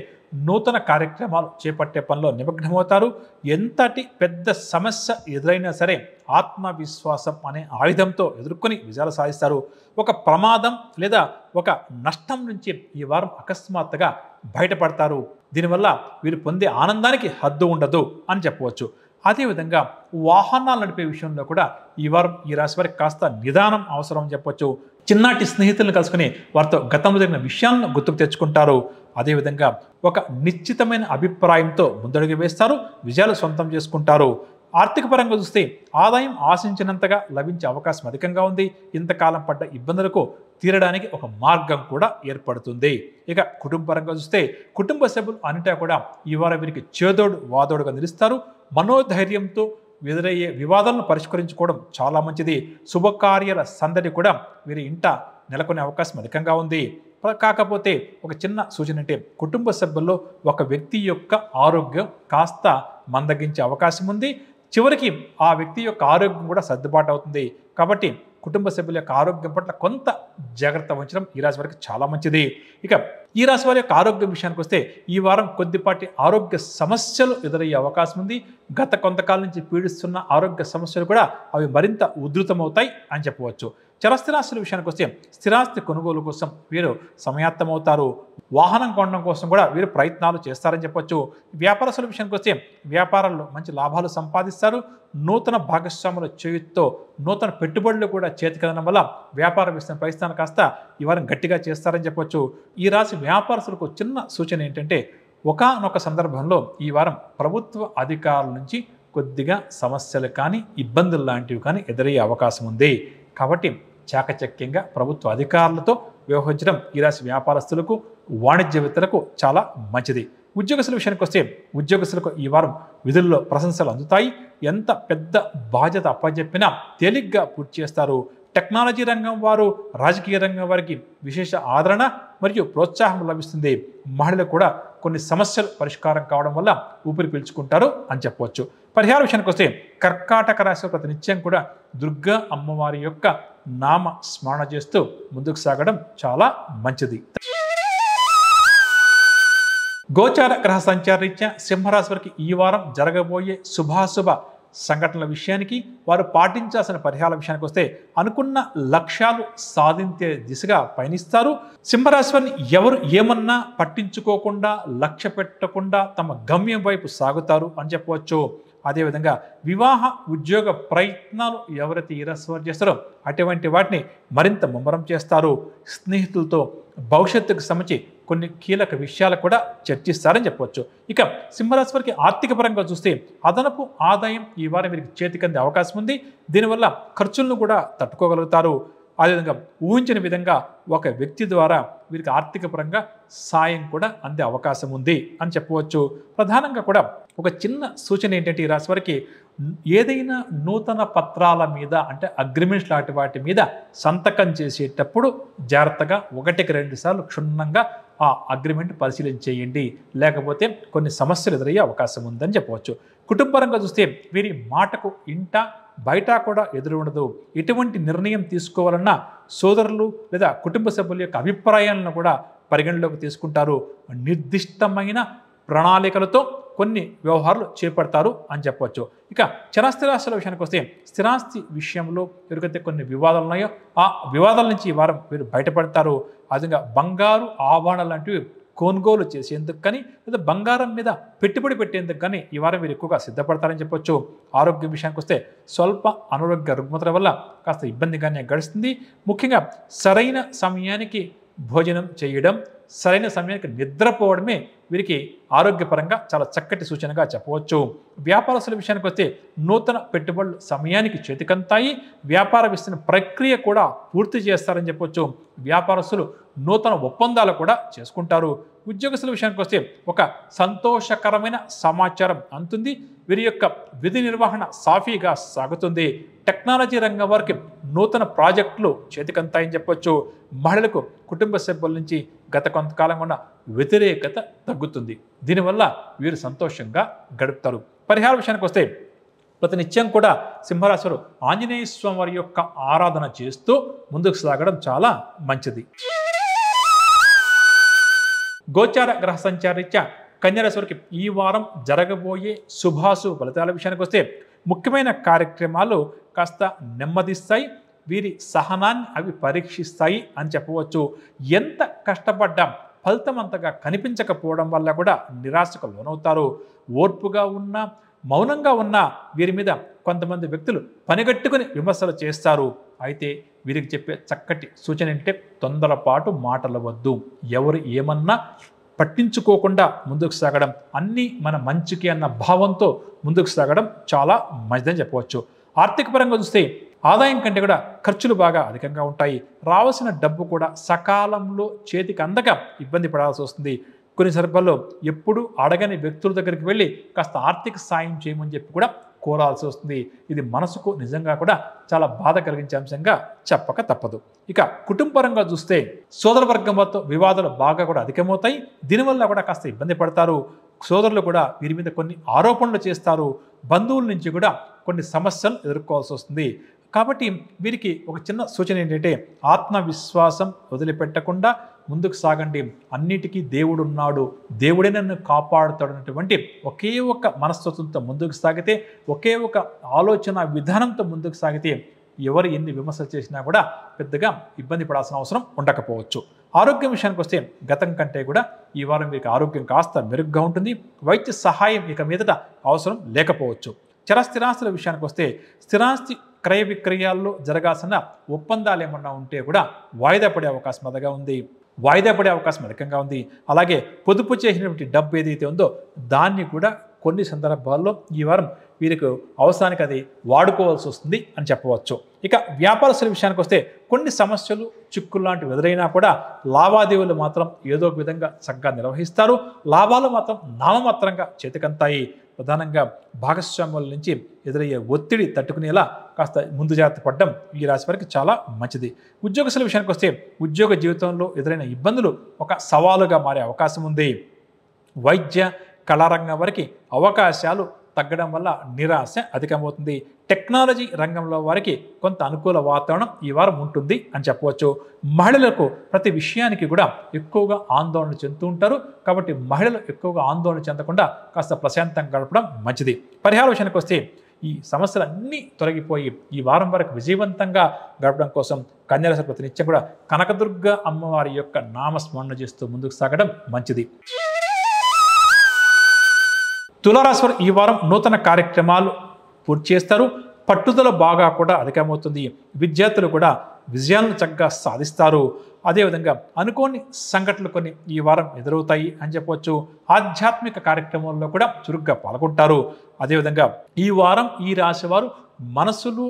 నూతన కార్యక్రమాలు చేపట్టే పనిలో నిమగ్నమవుతారు. ఎంతటి పెద్ద సమస్య ఎదురైనా సరే ఆత్మవిశ్వాసం అనే ఆయుధంతో ఎదుర్కొని విజయాలు సాధిస్తారు. ఒక ప్రమాదం లేదా ఒక నష్టం నుంచి ఈ వారం అకస్మాత్తుగా బయటపడతారు. దీనివల్ల వీరు పొందే ఆనందానికి హద్దు ఉండదు అని చెప్పవచ్చు. అదేవిధంగా వాహనాలు నడిపే విషయంలో కూడా ఈ వారం ఈ రాశి వారికి కాస్త నిదానం అవసరం అని చెప్పొచ్చు. చిన్నటి స్నేహితులను కలుసుకుని వారితో గతంలో జరిగిన విషయాలను గుర్తుకు తెచ్చుకుంటారు. అదేవిధంగా ఒక నిశ్చితమైన అభిప్రాయంతో ముందడుగు వేస్తారు, విజయాలు సొంతం చేసుకుంటారు. ఆర్థిక పరంగా చూస్తే ఆదాయం ఆశించినంతగా లభించే అవకాశం అధికంగా ఉంది. ఇంతకాలం పడ్డ ఇబ్బందులకు తీరడానికి ఒక మార్గం కూడా ఏర్పడుతుంది. ఇక కుటుంబ పరంగా చూస్తే కుటుంబ సభ్యులు అన్నిటా కూడా ఈ వారం వీరికి చేదోడు వాదోడుగా నిలుస్తారు. మనోధైర్యంతో ఎదురయ్యే వివాదాలను పరిష్కరించుకోవడం చాలా మంచిది. శుభకార్యాల సందడి కూడా వీరి ఇంట నెలకొనే అవకాశం అధికంగా ఉంది. కాకపోతే ఒక చిన్న సూచన అంటే కుటుంబ సభ్యుల్లో ఒక వ్యక్తి యొక్క ఆరోగ్యం కాస్త మందగించే అవకాశం ఉంది. చివరికి ఆ వ్యక్తి యొక్క ఆరోగ్యం కూడా సర్దుబాటు అవుతుంది. కాబట్టి కుటుంబ సభ్యుల యొక్క ఆరోగ్యం పట్ల కొంత జాగ్రత్త వహించడం ఈ రాశి వారికి చాలా మంచిది. ఇక ఈ రాశి వారి యొక్క ఆరోగ్యం విషయానికి వస్తే ఈ వారం కొద్దిపాటి ఆరోగ్య సమస్యలు ఎదురయ్యే అవకాశం ఉంది. గత కొంతకాలం నుంచి పీడిస్తున్న ఆరోగ్య సమస్యలు కూడా అవి మరింత ఉధృతమవుతాయి అని చెప్పవచ్చు. చరస్థిరాస్తుల విషయానికి వస్తే స్థిరాస్తి కొనుగోలు కోసం వీరు సమాయత్తమవుతారు. వాహనం కొనడం కోసం కూడా వీరు ప్రయత్నాలు చేస్తారని చెప్పొచ్చు. వ్యాపారస్తుల విషయానికి వస్తే వ్యాపారాల్లో మంచి లాభాలు సంపాదిస్తారు. నూతన భాగస్వాముల చేయుతో నూతన పెట్టుబడులు కూడా చేతికెళ్ళడం వల్ల వ్యాపార విస్తరణ ప్రయత్నాలు కాస్త ఈ వారం గట్టిగా చేస్తారని చెప్పొచ్చు. ఈ రాశి వ్యాపారస్తులకు చిన్న సూచన ఏంటంటే ఒకానొక సందర్భంలో ఈ వారం ప్రభుత్వ అధికారుల నుంచి కొద్దిగా సమస్యలు కానీ ఇబ్బందులు లాంటివి కానీ ఎదురయ్యే అవకాశం ఉంది. కాబట్టి చాకచక్యంగా ప్రభుత్వ అధికారులతో వ్యవహరించడం ఈ రాశి వ్యాపారస్తులకు వాణిజ్యవేత్తలకు చాలా మంచిది. ఉద్యోగస్తుల విషయానికి వస్తే ఉద్యోగస్తులకు ఈ వారం విధుల్లో ప్రశంసలు అందుతాయి. ఎంత పెద్ద బాధ్యత అప్పచెప్పినా తేలిగ్గా పూర్తి చేస్తారు. టెక్నాలజీ రంగం వారు, రాజకీయ రంగం వారికి విశేష ఆదరణ మరియు ప్రోత్సాహం లభిస్తుంది. మహిళలు కూడా కొన్ని సమస్యలు పరిష్కారం కావడం వల్ల ఊపిరి పీల్చుకుంటారు అని చెప్పవచ్చు. పరిహార విషయానికి వస్తే కర్కాటక రాశి ప్రతి నిత్యం కూడా దుర్గా అమ్మవారి యొక్క నామ స్మరణ చేస్తూ ముందుకు సాగడం చాలా మంచిది. గోచార గ్రహ సంచార రీత్యా సింహరాశి వారికి ఈ వారం జరగబోయే శుభాశుభ సంఘటనల విషయానికి వారు పాటించాల్సిన పరిహారాల విషయానికి వస్తే అనుకున్న లక్ష్యాలు సాధించే దిశగా పయనిస్తారు. సింహరాశి వారిని ఎవరు ఏమన్నా పట్టించుకోకుండా లక్ష్య పెట్టకుండా తమ గమ్యం వైపు సాగుతారు అని చెప్పవచ్చు. అదేవిధంగా వివాహ ఉద్యోగ ప్రయత్నాలు ఎవరైతే ఈ రాశి వారు చేస్తారో అటువంటి వాటిని మరింత ముమ్మరం చేస్తారు. స్నేహితులతో భవిష్యత్తుకు సంబంధించి కొన్ని కీలక విషయాలు కూడా చర్చిస్తారని చెప్పవచ్చు. ఇక సింహరాశి వారికి ఆర్థిక పరంగా చూస్తే అదనపు ఆదాయం ఈ వారం వీరికి చేతికందే అవకాశం ఉంది. దీనివల్ల ఖర్చులను కూడా తట్టుకోగలుగుతారు. అదేవిధంగా ఊహించిన విధంగా ఒక వ్యక్తి ద్వారా వీరికి ఆర్థిక పరంగా సాయం కూడా అందే అవకాశం ఉంది అని చెప్పవచ్చు. ప్రధానంగా కూడా ఒక చిన్న సూచన ఏంటంటే ఈ రాశి వారికి ఏదైనా నూతన పత్రాల మీద అంటే అగ్రిమెంట్స్ లాంటి వాటి మీద సంతకం చేసేటప్పుడు జాగ్రత్తగా 1-2 సార్లు క్షుణ్ణంగా ఆ అగ్రిమెంట్ పరిశీలించేయండి. లేకపోతే కొన్ని సమస్యలు ఎదురయ్యే అవకాశం ఉందని చెప్పవచ్చు. కుటుంబపరంగా చూస్తే వీరి మాటకు ఇంట బయట కూడా ఎదురు ఉండదు. ఎటువంటి నిర్ణయం తీసుకోవాలన్నా సోదరులు లేదా కుటుంబ సభ్యుల యొక్క అభిప్రాయాలను కూడా పరిగణలోకి తీసుకుంటారు. నిర్దిష్టమైన ప్రణాళికలతో కొన్ని వ్యవహారాలు చేపడతారు అని చెప్పవచ్చు. ఇక చరస్థిరాస్తుల విషయానికి వస్తే స్థిరాస్తి విషయంలో ఎవరికైతే కొన్ని వివాదాలు ఉన్నాయో ఆ వివాదాల నుంచి ఈ వారం వీరు బయటపడతారు. అదేవిధంగా బంగారు ఆభరణాలు లాంటివి కొనుగోలు చేసేందుకు కానీ లేదా బంగారం మీద పెట్టుబడి పెట్టేందుకు కానీ ఈ వారం వీరు ఎక్కువగా సిద్ధపడతారని చెప్పొచ్చు. ఆరోగ్యం విషయానికి వస్తే స్వల్ప అనారోగ్య రుగ్మతల వల్ల కాస్త ఇబ్బందిగానే గడుస్తుంది. ముఖ్యంగా సరైన సమయానికి భోజనం చేయడం, సరైన సమయానికి నిద్రపోవడమే వీరికి ఆరోగ్యపరంగా చాలా చక్కటి సూచనగా చెప్పవచ్చు. వ్యాపారస్తుల విషయానికి వస్తే నూతన పెట్టుబడులు సమయానికి చేతికంతాయి. వ్యాపార విస్తరణ ప్రక్రియ కూడా పూర్తి చేస్తారని చెప్పొచ్చు. వ్యాపారస్తులు నూతన ఒప్పందాలు కూడా చేసుకుంటారు. ఉద్యోగస్తుల విషయానికి వస్తే ఒక సంతోషకరమైన సమాచారం అందుతుంది. వీరి యొక్క విధి నిర్వహణ సాఫీగా సాగుతుంది. టెక్నాలజీ రంగం వారికి నూతన ప్రాజెక్టులు చేతికంతాయని చెప్పొచ్చు. మహిళలకు కుటుంబ సభ్యుల నుంచి గత కొంతకాలంగా ఉన్న వ్యతిరేకత తగ్గుతుంది. దీనివల్ల వీరు సంతోషంగా గడుపుతారు. పరిహార విషయానికి వస్తే ప్రతినిత్యం కూడా సింహరాశివారు ఆంజనేయ స్వామి వారి యొక్క ఆరాధన చేస్తూ ముందుకు సాగడం చాలా మంచిది. గోచార గ్రహ సంచారీత్యా కన్యరాశి వారికి ఈ వారం జరగబోయే శుభాశుభ ఫలితాల విషయానికి వస్తే ముఖ్యమైన కార్యక్రమాలు కాస్త నెమ్మదిస్తాయి. వీరి సహనాన్ని అవి పరీక్షిస్తాయి అని చెప్పవచ్చు. ఎంత కష్టపడ్డా ఫలితం అంతగా కనిపించకపోవడం వల్ల కూడా నిరాశకు లోనవుతారు. ఓర్పుగా ఉన్న మౌనంగా ఉన్న వీరి మీద కొంతమంది వ్యక్తులు పనిగట్టుకుని విమర్శలు చేస్తారు. అయితే వీరికి చెప్పే చక్కటి సూచన ఏంటంటే తొందరపాటు మాటలు వద్దు. ఎవరు ఏమన్నా పట్టించుకోకుండా ముందుకు సాగడం, అన్నీ మన మంచికి అన్న భావంతో ముందుకు సాగడం చాలా మంచిదని చెప్పవచ్చు. ఆర్థిక పరంగా చూస్తే ఆదాయం కంటే కూడా ఖర్చులు బాగా అధికంగా ఉంటాయి. రావాల్సిన డబ్బు కూడా సకాలంలో చేతికి అందక ఇబ్బంది పడాల్సి వస్తుంది. కొన్ని సందర్భాల్లో ఎప్పుడు అడగని వ్యక్తుల దగ్గరికి వెళ్ళి కాస్త ఆర్థిక సాయం చేయమని చెప్పి కూడా కోరాల్సి వస్తుంది. ఇది మనసుకు నిజంగా కూడా చాలా బాధ కలిగించే అంశంగా చెప్పక తప్పదు. ఇక కుటుంబపరంగా చూస్తే సోదరవర్గం వద్ద వివాదాలు బాగా కూడా అధికమవుతాయి. దీనివల్ల కూడా కాస్త ఇబ్బంది పడతారు. సోదరులు కూడా వీరి మీద కొన్ని ఆరోపణలు చేస్తారు. బంధువుల నుంచి కూడా కొన్ని సమస్యలు ఎదుర్కోవాల్సి వస్తుంది. కాబట్టి వీరికి ఒక చిన్న సూచన ఏంటంటే ఆత్మవిశ్వాసం వదిలిపెట్టకుండా ముందుకు సాగండి. అన్నిటికీ దేవుడు ఉన్నాడు, దేవుడే నన్ను కాపాడుతాడన్నటువంటి ఒకే ఒక మనస్తత్వంతో ముందుకు సాగితే, ఒకే ఒక ఆలోచన విధానంతో ముందుకు సాగితే ఎవరు ఎన్ని విమర్శలు చేసినా కూడా పెద్దగా ఇబ్బంది పడాల్సిన అవసరం ఉండకపోవచ్చు. ఆరోగ్యం విషయానికి వస్తే గతం కంటే కూడా ఈ వారం మీకు ఆరోగ్యం కాస్త మెరుగ్గా ఉంటుంది. వైద్య సహాయం ఇక మీదట అవసరం లేకపోవచ్చు. స్థిరాస్తుల విషయానికి వస్తే స్థిరాస్తి క్రయ విక్రయాల్లో జరగాల్సిన ఒప్పందాలు ఏమన్నా ఉంటే కూడా వాయిదా పడే అవకాశం అధికంగా ఉంది. అలాగే పొదుపు చేసినటువంటి డబ్బు ఏదైతే ఉందో దాన్ని కూడా కొన్ని సందర్భాల్లో ఈ వారం వీరికి అవసరానికి అది వాడుకోవాల్సి వస్తుంది అని చెప్పవచ్చు. ఇక వ్యాపారస్తుల విషయానికి వస్తే కొన్ని సమస్యలు చిక్కులు లాంటివి ఎదురైనా కూడా లావాదేవీలు మాత్రం ఏదో ఒక విధంగా చక్కగా నిర్వహిస్తారు. లాభాలు మాత్రం నామమాత్రంగా చేతికంతాయి. ప్రధానంగా భాగస్వాముల నుంచి ఎదురయ్యే ఒత్తిడి తట్టుకునేలా కాస్త ముందు జాగ్రత్త పడడం ఈ రాశి వారికి చాలా మంచిది. ఉద్యోగస్తుల విషయానికి వస్తే ఉద్యోగ జీవితంలో ఎదురైన ఇబ్బందులు ఒక సవాలుగా మారే అవకాశం ఉంది. వైద్య కళారంగం వారికి అవకాశాలు తగ్గడం వల్ల నిరాశ అధికమవుతుంది. టెక్నాలజీ రంగంలో వారికి కొంత అనుకూల వాతావరణం ఈ వారం ఉంటుంది అని చెప్పవచ్చు. మహిళలకు ప్రతి విషయానికి కూడా ఎక్కువగా ఆందోళన చెందుతూ ఉంటారు. కాబట్టి మహిళలు ఎక్కువగా ఆందోళన చెందకుండా కాస్త ప్రశాంతంగా గడపడం మంచిది. పరిహార విషయానికి వస్తే ఈ సమస్యలన్నీ తొలగిపోయి ఈ వారం వరకు విజయవంతంగా గడపడం కోసం కన్యారాశి ప్రతినిత్యం కూడా కనకదుర్గ అమ్మవారి యొక్క నామస్మరణ చేస్తూ ముందుకు సాగడం మంచిది. తులారాశి వారు ఈ వారం నూతన కార్యక్రమాలు పూర్తి చేస్తారు. పట్టుదల బాగా కూడా అధికమవుతుంది. విద్యార్థులు కూడా విజయాలను చక్కగా సాధిస్తారు. అదేవిధంగా అనుకోని సంఘటనలు కొన్ని ఈ వారం ఎదురవుతాయి అని చెప్పవచ్చు. ఆధ్యాత్మిక కార్యక్రమాల్లో కూడా చురుగ్గా పాల్గొంటారు. అదేవిధంగా ఈ వారం ఈ రాశి వారు మనసులో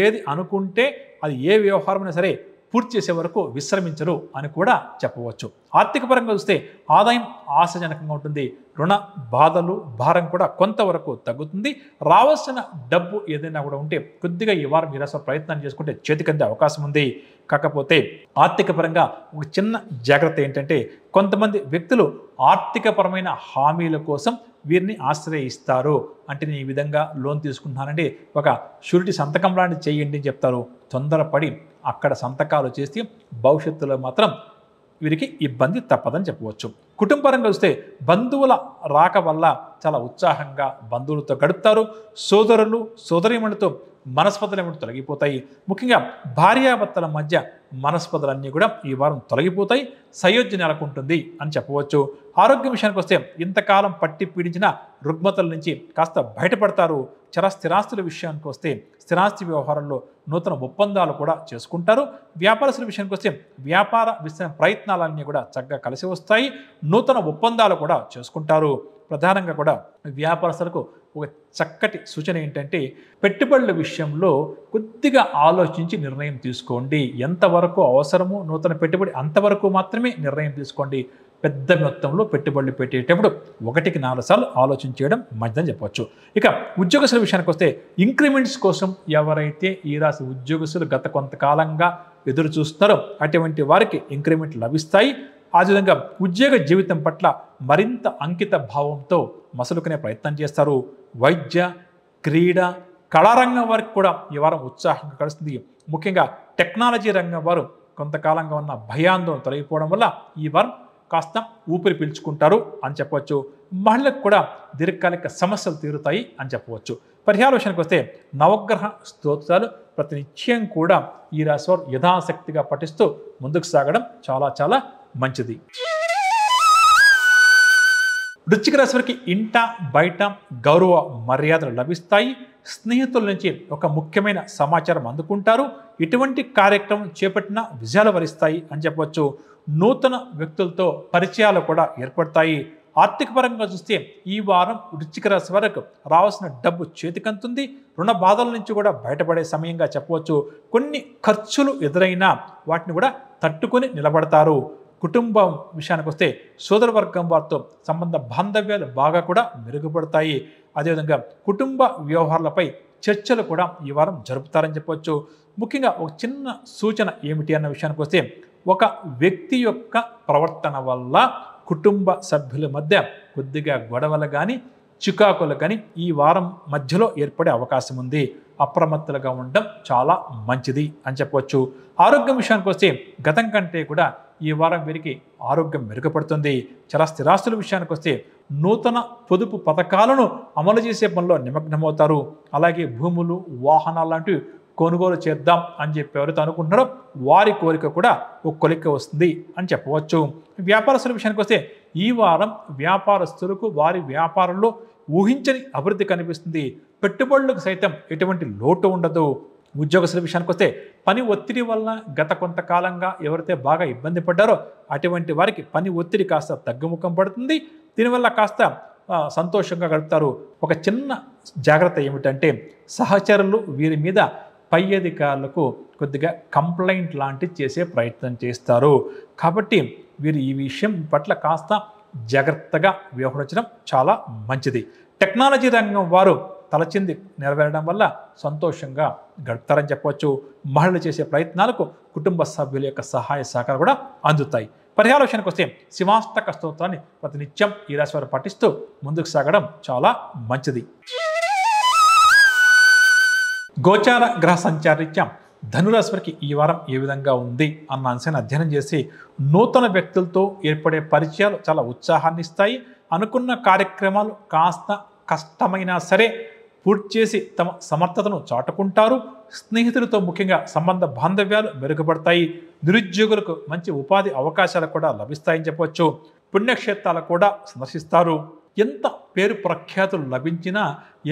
ఏది అనుకుంటే అది ఏ వ్యవహారమైనా సరే పూర్తి చేసే వరకు విశ్రమించరు అని కూడా చెప్పవచ్చు. ఆర్థిక పరంగా చూస్తే ఆదాయం ఆశాజనకంగా ఉంటుంది. రుణ బాధలు భారం కూడా కొంతవరకు తగ్గుతుంది. రావాల్సిన డబ్బు ఏదైనా కూడా ఉంటే కొద్దిగా ఈ వారం ఈ రాశి ప్రయత్నం చేసుకుంటే చేతికందే అవకాశం ఉంది. కాకపోతే ఆర్థిక పరంగా ఒక చిన్న జాగ్రత్త ఏంటంటే కొంతమంది వ్యక్తులు ఆర్థికపరమైన హామీల కోసం వీరిని ఆశ్రయిస్తారు. అంటే నేను ఈ విధంగా లోన్ తీసుకుంటున్నానంటే ఒక షూరిటీ సంతకం లాంటివి చేయండి అని చెప్తారు. తొందరపడి అక్కడ సంతకాలు చేసి భవిష్యత్తులో మాత్రం వీరికి ఇబ్బంది తప్పదని చెప్పవచ్చు. కుటుంబపరంగా చూస్తే బంధువుల రాక వల్ల చాలా ఉత్సాహంగా బంధువులతో గడుపుతారు. సోదరులు సోదరీమణులతో మనస్పర్ధలు తొలగిపోతాయి. ముఖ్యంగా భార్యాభర్తల మధ్య మనస్పర్ధలన్నీ కూడా ఈ వారం తొలగిపోతాయి. సయోధ్య నెలకొంటుంది అని చెప్పవచ్చు. ఆరోగ్యం విషయానికి వస్తే ఇంతకాలం పట్టి పీడించిన రుగ్మతల నుంచి కాస్త బయటపడతారు. స్థిరాస్తుల విషయానికి వస్తే స్థిరాస్తి వ్యవహారంలో నూతన ఒప్పందాలు కూడా చేసుకుంటారు. వ్యాపారస్తుల విషయానికి వస్తే వ్యాపార ప్రయత్నాలన్నీ కూడా చక్కగా కలిసి వస్తాయి. నూతన ఒప్పందాలు కూడా చేసుకుంటారు. ప్రధానంగా కూడా వ్యాపారస్తులకు ఒక చక్కటి సూచన ఏంటంటే పెట్టుబడుల విషయంలో కొద్దిగా ఆలోచించి నిర్ణయం తీసుకోండి. ఎంతవరకు అవసరమో నూతన పెట్టుబడి అంతవరకు మాత్రమే నిర్ణయం తీసుకోండి. పెద్ద మొత్తంలో పెట్టుబడులు పెట్టేటప్పుడు 1-4 సార్లు ఆలోచించడం మంచిదని చెప్పవచ్చు. ఇక ఉద్యోగస్తుల విషయానికి వస్తే ఇంక్రిమెంట్స్ కోసం ఎవరైతే ఈ రాశి ఉద్యోగస్తులు గత కొంతకాలంగా ఎదురు చూస్తున్నారో అటువంటి వారికి ఇంక్రిమెంట్ లభిస్తాయి. అదేవిధంగా ఉద్యోగ జీవితం పట్ల మరింత అంకిత భావంతో మసలుకునే ప్రయత్నం చేస్తారు. వైద్య క్రీడ కళారంగం వారికి కూడా ఈ వారం ఉత్సాహంగా కలుస్తుంది. ముఖ్యంగా టెక్నాలజీ రంగం వారు కొంతకాలంగా ఉన్న భయాందోళన తొలగిపోవడం వల్ల ఈ వారం కాస్త ఊపిరి పీల్చుకుంటారు అని చెప్పవచ్చు. మహిళలకు కూడా దీర్ఘకాలిక సమస్యలు తీరుతాయి అని చెప్పవచ్చు. పరిహార విషయానికి వస్తే నవగ్రహ స్తోత్రాలు ప్రతినిత్యం కూడా ఈ రాశి వారు యథాశక్తిగా పఠిస్తూ ముందుకు సాగడం చాలా చాలా మంచిది. వృశ్చిక రాశి వారికి ఇంట బయట గౌరవ మర్యాదలు లభిస్తాయి. స్నేహితుల నుంచి ఒక ముఖ్యమైన సమాచారం అందుకుంటారు. ఇటువంటి కార్యక్రమం చేపట్టిన విజయాలు వరిస్తాయి అని చెప్పవచ్చు. నూతన వ్యక్తులతో పరిచయాలు కూడా ఏర్పడతాయి. ఆర్థిక పరంగా చూస్తే ఈ వారం వృశ్చిక రాశి వరకు రావాల్సిన డబ్బు చేతికంతుంది. రుణ బాధల నుంచి కూడా బయటపడే సమయంగా చెప్పవచ్చు. కొన్ని ఖర్చులు ఎదురైనా వాటిని కూడా తట్టుకొని నిలబడతారు. కుటుంబం విషయానికి వస్తే సోదరవర్గం వారితో సంబంధ బాంధవ్యాలు బాగా కూడా మెరుగుపడతాయి. అదేవిధంగా కుటుంబ వ్యవహారాలపై చర్చలు కూడా ఈ వారం జరుపుతారని చెప్పవచ్చు. ముఖ్యంగా ఒక చిన్న సూచన ఏమిటి అన్న విషయానికి వస్తే ఒక వ్యక్తి యొక్క ప్రవర్తన వల్ల కుటుంబ సభ్యుల మధ్య కొద్దిగా గొడవలు కానీ చికాకులు కానీ ఈ వారం మధ్యలో ఏర్పడే అవకాశం ఉంది. అప్రమత్తులుగా ఉండడం చాలా మంచిది అని చెప్పవచ్చు. ఆరోగ్యం విషయానికి వస్తే గతం కంటే కూడా ఈ వారం వీరికి ఆరోగ్యం మెరుగుపడుతుంది. చాలా స్థిరాస్తుల విషయానికి వస్తే నూతన పొదుపు పథకాలను అమలు చేసే పనిలో నిమగ్నమవుతారు. అలాగే భూములు వాహనాలు లాంటివి కొనుగోలు చేద్దాం అని చెప్పి ఎవరైతే అనుకుంటున్నారో వారి కోరిక కూడా ఒక కొలిక్క వస్తుంది అని చెప్పవచ్చు. వ్యాపారస్తుల విషయానికి వస్తే ఈ వారం వ్యాపారస్తులకు వారి వ్యాపారంలో ఊహించని అభివృద్ధి కనిపిస్తుంది. పెట్టుబడులకు సైతం ఎటువంటి లోటు ఉండదు. ఉద్యోగస్తుల విషయానికి వస్తే పని ఒత్తిడి వల్ల గత కొంతకాలంగా ఎవరైతే బాగా ఇబ్బంది పడ్డారో అటువంటి వారికి పని ఒత్తిడి కాస్త తగ్గుముఖం పడుతుంది. దీనివల్ల కాస్త సంతోషంగా గడుపుతారు. ఒక చిన్న జాగ్రత్త ఏమిటంటే సహచరులు వీరి మీద పై అధికారులకు కొద్దిగా కంప్లైంట్ లాంటివి చేసే ప్రయత్నం చేస్తారు. కాబట్టి వీరు ఈ విషయం పట్ల కాస్త జాగ్రత్తగా వ్యవహరించడం చాలా మంచిది. టెక్నాలజీ రంగం వారు తలచింది నెరవేరడం వల్ల సంతోషంగా గడుపుతారని చెప్పవచ్చు. మహిళలు చేసే ప్రయత్నాలకు కుటుంబ సభ్యుల యొక్క సహాయ సహకారం కూడా అందుతాయి. పరిహార విషయానికి వస్తే శివాష్టక స్తోత్రాన్ని ప్రతినిత్యం ఈ రాశి వారు పఠిస్తూ ముందుకు సాగడం చాలా మంచిది. గోచార గ్రహ సంచారీత్యం ధనురాశి వారికి ఈ వారం ఏ విధంగా ఉంది అన్న అంశాన్ని అధ్యయనం చేసి నూతన వ్యక్తులతో ఏర్పడే పరిచయాలు చాలా ఉత్సాహాన్ని ఇస్తాయి. అనుకున్న కార్యక్రమాలు కాస్త కష్టమైనా సరే పూర్తి చేసి తమ సమర్థతను చాటుకుంటారు. స్నేహితులతో ముఖ్యంగా సంబంధ బాంధవ్యాలు మెరుగుపడతాయి. నిరుద్యోగులకు మంచి ఉపాధి అవకాశాలు కూడా లభిస్తాయని చెప్పవచ్చు. పుణ్యక్షేత్రాలు కూడా సందర్శిస్తారు. ఎంత పేరు ప్రఖ్యాతులు లభించినా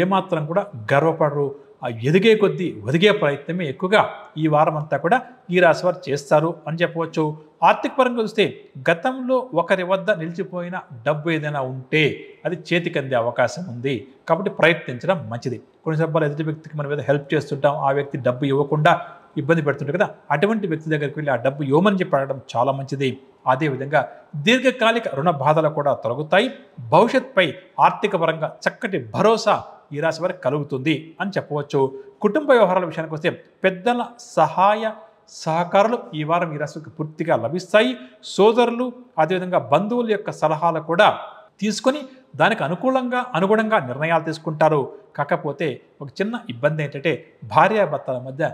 ఏమాత్రం కూడా గర్వపడరు. ఆ ఎదిగే కొద్దీ ఒదిగే ప్రయత్నమే ఎక్కువగా ఈ వారం అంతా కూడా ఈ రాశి వారు చేస్తారు అని చెప్పవచ్చు. ఆర్థిక పరంగా చూస్తే గతంలో ఒకరి వద్ద నిలిచిపోయిన డబ్బు ఏదైనా ఉంటే అది చేతికి అందే అవకాశం ఉంది. కాబట్టి ప్రయత్నించడం మంచిది. కొన్ని సందర్భాలు ఎదుటి వ్యక్తికి మన మీద హెల్ప్ చేస్తుంటాం, ఆ వ్యక్తి డబ్బు ఇవ్వకుండా ఇబ్బంది పెడుతుంటారు కదా, అటువంటి వ్యక్తి దగ్గరికి వెళ్ళి ఆ డబ్బు ఇవ్వమని చెప్పి అడగడం చాలా మంచిది. అదేవిధంగా దీర్ఘకాలిక రుణ బాధలు కూడా తొలగుతాయి. భవిష్యత్తుపై ఆర్థిక పరంగా చక్కటి భరోసా ఈ రాశి వారికి కలుగుతుంది అని చెప్పవచ్చు. కుటుంబ వ్యవహారాల విషయానికి వస్తే పెద్దల సహాయ సహకారాలు ఈ వారం ఈ రాశికి పూర్తిగా లభిస్తాయి. సోదరులు అదేవిధంగా బంధువుల యొక్క సలహాలు కూడా తీసుకొని దానికి అనుగుణంగా నిర్ణయాలు తీసుకుంటారు. కాకపోతే ఒక చిన్న ఇబ్బంది ఏంటంటే భార్యాభర్తల మధ్య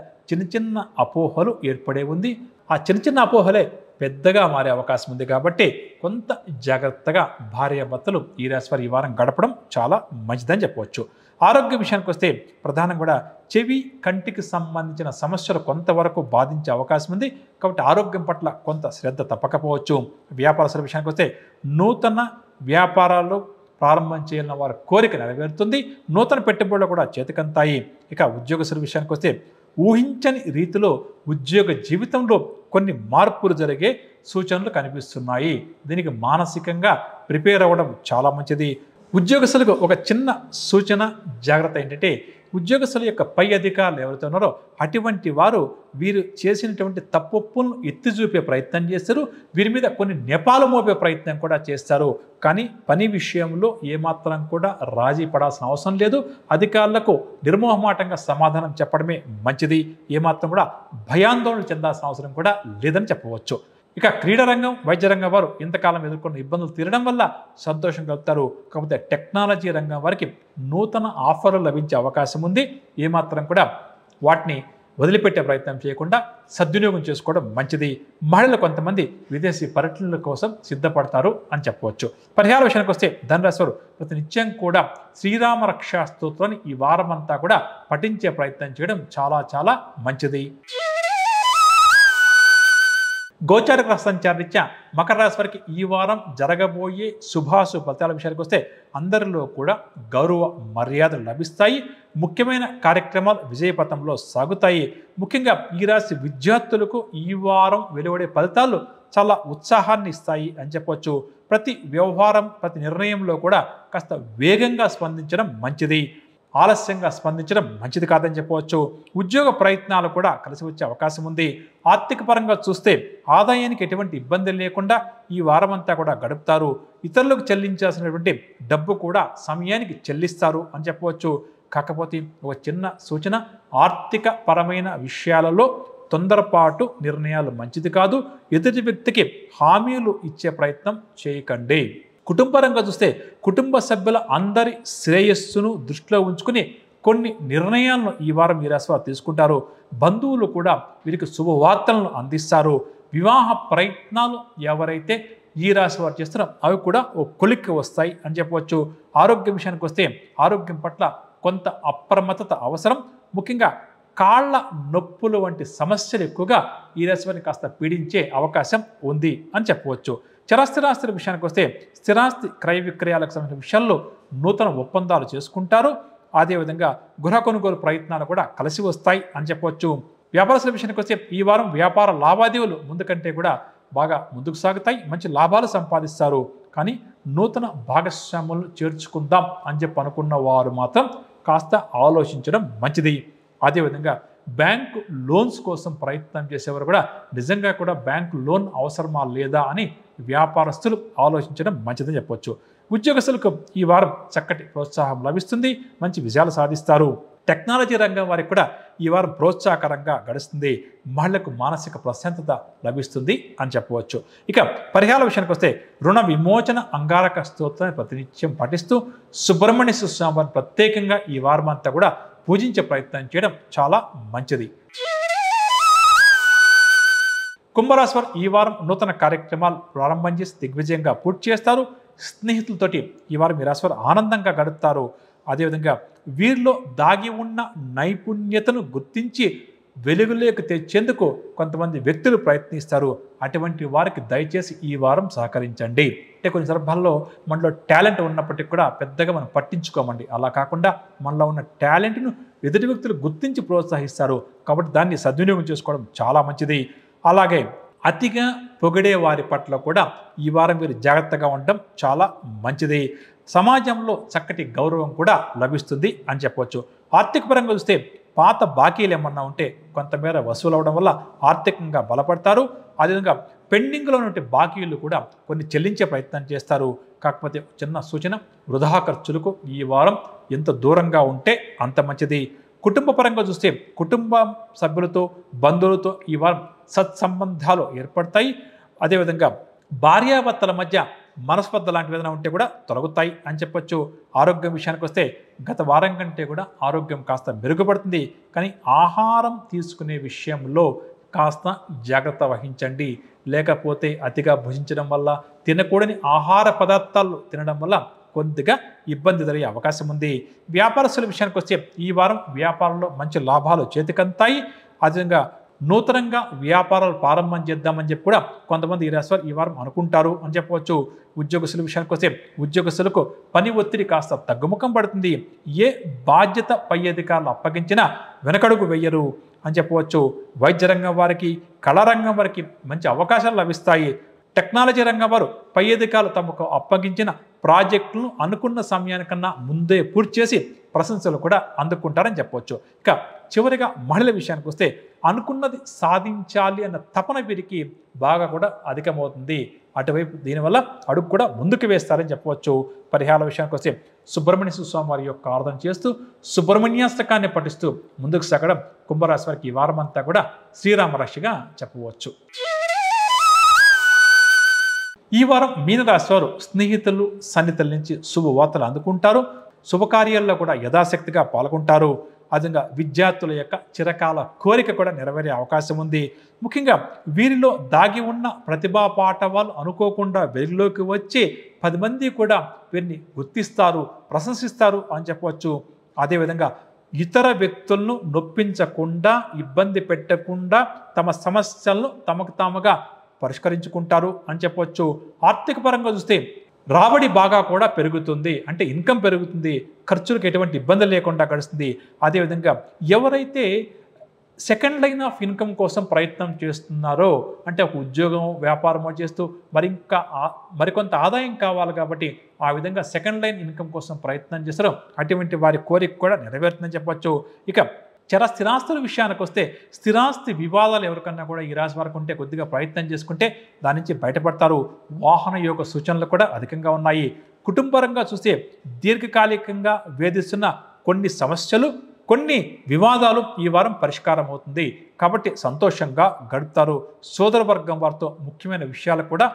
చిన్న అపోహలు ఏర్పడే ఉంది. ఆ చిన్న అపోహలే పెద్దగా మారే అవకాశం ఉంది. కాబట్టి కొంత జాగ్రత్తగా భార్యాభర్తలు ఈ రాశి వారు ఈ వారం గడపడం చాలా మంచిదని చెప్పవచ్చు. ఆరోగ్య విషయానికి వస్తే ప్రధానంగా కూడా చెవి కంటికి సంబంధించిన సమస్యలు కొంతవరకు బాధించే అవకాశం ఉంది. కాబట్టి ఆరోగ్యం పట్ల కొంత శ్రద్ధ తప్పకపోవచ్చు. వ్యాపారస్తుల విషయానికి వస్తే నూతన వ్యాపారాలు ప్రారంభం చేయాలన్న వారి కోరిక నెరవేరుతుంది. నూతన పెట్టుబడులు కూడా చేతికంతాయి. ఇక ఉద్యోగస్తుల విషయానికి వస్తే ఊహించని రీతిలో ఉద్యోగ జీవితంలో కొన్ని మార్పులు జరిగే సూచనలు కనిపిస్తున్నాయి. దీనికి మానసికంగా ప్రిపేర్ అవ్వడం చాలా మంచిది. ఉద్యోగస్తులకు ఒక చిన్న సూచన జాగ్రత్త ఏంటంటే ఉద్యోగస్తుల యొక్క పై అధికారులు ఎవరైతే ఉన్నారో అటువంటి వారు వీరు చేసినటువంటి తప్పులను ఎత్తి చూపే ప్రయత్నం చేస్తారు. వీరి మీద కొన్ని నెపాలు మోపే ప్రయత్నం కూడా చేస్తారు. కానీ పని విషయంలో ఏమాత్రం కూడా రాజీ పడాల్సిన అవసరం లేదు. అధికారులకు నిర్మోహమాటంగా సమాధానం చెప్పడమే మంచిది. ఏమాత్రం కూడా భయాందోళన చెందాల్సిన అవసరం కూడా లేదని చెప్పవచ్చు. ఇక క్రీడారంగం వైద్య రంగం వారు ఇంతకాలం ఎదుర్కొన్న ఇబ్బందులు తీరడం వల్ల సంతోషం కలుగుతారు. కాకపోతే టెక్నాలజీ రంగం వారికి నూతన ఆఫర్లు లభించే అవకాశం ఉంది. ఏమాత్రం కూడా వాటిని వదిలిపెట్టే ప్రయత్నం చేయకుండా సద్వినియోగం చేసుకోవడం మంచిది. మహిళలు కొంతమంది విదేశీ పర్యటనల కోసం సిద్ధపడతారు అని చెప్పవచ్చు. పరిహార విషయానికి వస్తే ధనురాశి వారు ప్రతినిత్యం కూడా శ్రీరామ రక్షా స్తోత్రాన్ని ఈ వారం అంతా కూడా పఠించే ప్రయత్నం చేయడం చాలా చాలా మంచిది. గోచార గ్రహ సంచారరీత్యా మకర రాశి వారికి ఈ వారం జరగబోయే శుభాశుభ ఫలితాల విషయానికి వస్తే అందరిలో కూడా గౌరవ మర్యాదలు లభిస్తాయి. ముఖ్యమైన కార్యక్రమాలు విజయపథంలో సాగుతాయి. ముఖ్యంగా ఈ రాశి విద్యార్థులకు ఈ వారం వెలువడే ఫలితాలు చాలా ఉత్సాహాన్ని ఇస్తాయి అని చెప్పవచ్చు. ప్రతి వ్యవహారం, ప్రతి నిర్ణయంలో కూడా కాస్త వేగంగా స్పందించడం మంచిది. ఆలస్యంగా స్పందించడం మంచిది కాదని చెప్పవచ్చు. ఉద్యోగ ప్రయత్నాలు కూడా కలిసి వచ్చే అవకాశం ఉంది. ఆర్థిక పరంగా చూస్తే ఆదాయానికి ఎటువంటి ఇబ్బంది లేకుండా ఈ వారం అంతా కూడా గడుపుతారు. ఇతరులకు చెల్లించాల్సినటువంటి డబ్బు కూడా సమయానికి చెల్లిస్తారు అని చెప్పవచ్చు. కాకపోతే ఒక చిన్న సూచన, ఆర్థిక పరమైన విషయాలలో తొందరపాటు నిర్ణయాలు మంచిది కాదు. ఎదుటి వ్యక్తికి హామీలు ఇచ్చే ప్రయత్నం చేయకండి. కుటుంబపరంగా చూస్తే కుటుంబ సభ్యుల అందరి శ్రేయస్సును దృష్టిలో ఉంచుకుని కొన్ని నిర్ణయాలను ఈ వారం ఈ రాశి వారు తీసుకుంటారు. బంధువులు కూడా వీరికి శుభవార్తలను అందిస్తారు. వివాహ ప్రయత్నాలు ఎవరైతే ఈ రాశి వారు చేస్తారో అవి కూడా ఓ కొలిక్కి వస్తాయి అని చెప్పవచ్చు. ఆరోగ్య విషయానికి వస్తే ఆరోగ్యం పట్ల కొంత అప్రమత్తత అవసరం. ముఖ్యంగా కాళ్ళ నొప్పులు వంటి సమస్యలు ఎక్కువగా ఈ రాశి వారిని కాస్త పీడించే అవకాశం ఉంది అని చెప్పవచ్చు. చరస్థిరాస్తుల విషయానికి వస్తే స్థిరాస్తి క్రయ విక్రయాలకు సంబంధించిన విషయాల్లో నూతన ఒప్పందాలు చేసుకుంటారు. అదేవిధంగా గృహ కొనుగోలు ప్రయత్నాలు కూడా కలిసి వస్తాయి అని చెప్పవచ్చు. వ్యాపారస్తుల విషయానికి వస్తే ఈ వారం వ్యాపార లావాదేవీలు ముందు కంటే కూడా బాగా ముందుకు సాగుతాయి. మంచి లాభాలు సంపాదిస్తారు. కానీ నూతన భాగస్వాములను చేర్చుకుందాం అని చెప్పి అనుకున్న వారు మాత్రం కాస్త ఆలోచించడం మంచిది. అదేవిధంగా బ్యాంకు లోన్స్ కోసం ప్రయత్నం చేసేవారు కూడా నిజంగా కూడా బ్యాంకు లోన్ అవసరమా లేదా అని వ్యాపారస్తులు ఆలోచించడం మంచిదని చెప్పవచ్చు. ఉద్యోగస్తులకు ఈ వారం చక్కటి ప్రోత్సాహం లభిస్తుంది. మంచి విజయాలు సాధిస్తారు. టెక్నాలజీ రంగం వారికి కూడా ఈ వారం ప్రోత్సాహకరంగా గడుస్తుంది. మహిళలకు మానసిక ప్రశాంతత లభిస్తుంది అని చెప్పవచ్చు. ఇక పరిహార విషయానికి వస్తే రుణ విమోచన అంగారక స్తోత్రాన్ని ప్రతినిత్యం పఠిస్తూ సుబ్రహ్మణ్య స్వామిని ప్రత్యేకంగా ఈ వారం అంతా కూడా పూజించే ప్రయత్నం చేయడం చాలా మంచిది. కుంభరాశి వారు ఈ వారం నూతన కార్యక్రమాలు ప్రారంభం చేసి దిగ్విజయంగా పూర్తి చేస్తారు. స్నేహితులతోటి ఈ వారం ఈ రాశి వారు ఆనందంగా గడుపుతారు. అదేవిధంగా వీరిలో దాగి ఉన్న నైపుణ్యతను గుర్తించి వెలుగులోకి తెచ్చేందుకు కొంతమంది వ్యక్తులు ప్రయత్నిస్తారు. అటువంటి వారికి దయచేసి ఈ వారం సహకరించండి. అంటే కొన్ని సందర్భాల్లో మనలో టాలెంట్ ఉన్నప్పటికీ కూడా పెద్దగా మనం పట్టించుకోమండి. అలా కాకుండా మనలో ఉన్న టాలెంట్ను ఎదుటి వ్యక్తులు గుర్తించి ప్రోత్సహిస్తారు. కాబట్టి దాన్ని సద్వినియోగం చేసుకోవడం చాలా మంచిది. అలాగే అతిగా పొగిడే వారి పట్ల కూడా ఈ వారం మీరు జాగ్రత్తగా ఉండడం చాలా మంచిది. సమాజంలో చక్కటి గౌరవం కూడా లభిస్తుంది అని చెప్పవచ్చు. ఆర్థిక పరంగా చూస్తే పాత బాకీలు ఏమన్నా ఉంటే కొంతమేర వసూలు అవడం వల్ల ఆర్థికంగా బలపడతారు. అదేవిధంగా పెండింగ్లో ఉన్న బాకీలు కూడా కొన్ని చెల్లించే ప్రయత్నం చేస్తారు. కాకపోతే చిన్న సూచన, వృధా ఖర్చులకు ఈ వారం ఎంత దూరంగా ఉంటే అంత మంచిది. కుటుంబ పరంగా చూస్తే కుటుంబ సభ్యులతో, బంధువులతో ఈ వారం సత్సంబంధాలు ఏర్పడతాయి. అదేవిధంగా భార్యాభర్తల మధ్య మనస్పర్ధ లాంటివి ఏదైనా ఉంటే కూడా తొలగుతాయి అని చెప్పొచ్చు. ఆరోగ్యం విషయానికి వస్తే గత వారం కంటే కూడా ఆరోగ్యం కాస్త మెరుగుపడుతుంది. కానీ ఆహారం తీసుకునే విషయంలో కాస్త జాగ్రత్త వహించండి. లేకపోతే అతిగా భుజించడం వల్ల, తినకూడని ఆహార పదార్థాలు తినడం వల్ల కొద్దిగా ఇబ్బంది జరిగే అవకాశం ఉంది. వ్యాపారస్తుల విషయానికి వస్తే ఈ వారం వ్యాపారంలో మంచి లాభాలు చేతికంతాయి. అదేవిధంగా నూతనంగా వ్యాపారాలు ప్రారంభం చేద్దామని చెప్పి కూడా కొంతమంది ఈ రాశి వారు ఈ వారం అనుకుంటారు అని చెప్పవచ్చు. ఉద్యోగస్తుల విషయానికి వస్తే ఉద్యోగస్తులకు పని ఒత్తిడి కాస్త తగ్గుముఖం పడుతుంది. ఏ బాధ్యత పై అధికారులు అప్పగించినా వెనకడుగు వెయ్యరు అని చెప్పవచ్చు. వైద్య రంగం వారికి, కళారంగం వారికి మంచి అవకాశాలు లభిస్తాయి. టెక్నాలజీ రంగం వారు పై అధికారులు తమకు అప్పగించిన ప్రాజెక్టులను అనుకున్న సమయానికన్నా ముందే పూర్తి చేసి ప్రశంసలు కూడా అందుకుంటారని చెప్పవచ్చు. ఇక చివరిగా మహిళల విషయానికి వస్తే అనుకున్నది సాధించాలి అన్న తపన వీరికి బాగా కూడా అధికమవుతుంది. అటువైపు దీనివల్ల అడుగు కూడా ముందుకు వేస్తారని చెప్పవచ్చు. పరిహార విషయానికి వస్తే సుబ్రహ్మణ్య స్వామి వారి యొక్క ఆరాధన చేస్తూ సుబ్రహ్మణ్యాష్టకాన్ని పఠిస్తూ ముందుకు సాగడం కుంభరాశి వారికి ఈ వారం అంతా కూడా శ్రీరామరాశిగా చెప్పవచ్చు. ఈ వారం మీనరాశి వారు స్నేహితులు, సన్నిహితుల నుంచి శుభవార్తలు అందుకుంటారు. శుభకార్యాల్లో కూడా యథాశక్తిగా పాల్గొంటారు. అదేవిధంగా విద్యార్థుల యొక్క చిరకాల కోరిక కూడా నెరవేరే అవకాశం ఉంది. ముఖ్యంగా వీరిలో దాగి ఉన్న ప్రతిభా పాఠవాలు అనుకోకుండా వెలుగులోకి వచ్చి 10 మంది కూడా వీరిని గుర్తిస్తారు, ప్రశంసిస్తారు అని చెప్పవచ్చు. అదేవిధంగా ఇతర వ్యక్తులను నొప్పించకుండా, ఇబ్బంది పెట్టకుండా తమ సమస్యలను తమకు తాముగా పరిష్కరించుకుంటారు అని చెప్పవచ్చు. ఆర్థిక పరంగా చూస్తే రాబడి బాగా కూడా పెరుగుతుంది, అంటే ఇన్కమ్ పెరుగుతుంది, ఖర్చులకు ఎటువంటి ఇబ్బంది లేకుండా గడుస్తుంది. అదేవిధంగా ఎవరైతే సెకండ్ లైన్ ఆఫ్ ఇన్కమ్ కోసం ప్రయత్నం చేస్తున్నారో, అంటే ఒక ఉద్యోగం వ్యాపారమో చేస్తూ మరికొంత ఆదాయం కావాలి కాబట్టి ఆ విధంగా సెకండ్ లైన్ ఇన్కమ్ కోసం ప్రయత్నం చేస్తారో అటువంటి వారి కోరిక కూడా నెరవేరుతుందని చెప్పవచ్చు. ఇక స్థిరాస్తుల విషయానికి వస్తే స్థిరాస్తి వివాదాలు ఎవరికన్నా కూడా ఈ రాశి వారికి ఉంటే కొద్దిగా ప్రయత్నం చేసుకుంటే దాని నుంచి బయటపడతారు. వాహన యోగ సూచనలు కూడా అధికంగా ఉన్నాయి. కుటుంబపరంగా చూస్తే దీర్ఘకాలికంగా వేధిస్తున్న కొన్ని సమస్యలు, కొన్ని వివాదాలు ఈ వారం పరిష్కారం అవుతుంది కాబట్టి సంతోషంగా గడుపుతారు. సోదర వర్గం వారితో ముఖ్యమైన విషయాలు కూడా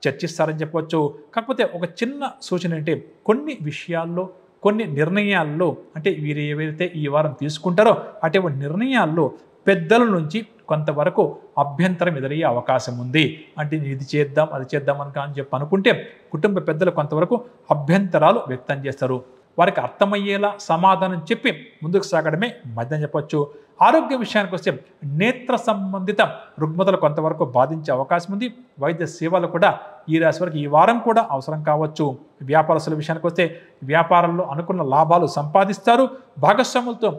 చర్చిస్తారని చెప్పవచ్చు. కాకపోతే ఒక చిన్న సూచన అంటే కొన్ని విషయాల్లో, కొన్ని నిర్ణయాల్లో, అంటే వీరు ఏవైతే ఈ వారం తీసుకుంటారో అటువంటి నిర్ణయాల్లో పెద్దల నుంచి కొంతవరకు అభ్యంతరం ఎదురయ్యే అవకాశం ఉంది. అంటే ఇది చేద్దాం అది చేద్దాం అని చెప్పి అనుకుంటే కుటుంబ పెద్దలు కొంతవరకు అభ్యంతరాలు వ్యక్తం చేస్తారు. వారికి అర్థమయ్యేలా సమాధానం చెప్పి ముందుకు సాగడమే మధ్యని చెప్పవచ్చు. ఆరోగ్య విషయానికి వస్తే నేత్ర సంబంధిత రుగ్మతలు కొంతవరకు బాధించే అవకాశం ఉంది. వైద్య సేవలు కూడా ఈ రాశి వారికి ఈ వారం కూడా అవసరం కావచ్చు. వ్యాపారస్తుల విషయానికి వస్తే వ్యాపారంలో అనుకున్న లాభాలు సంపాదిస్తారు. భాగస్వాములతో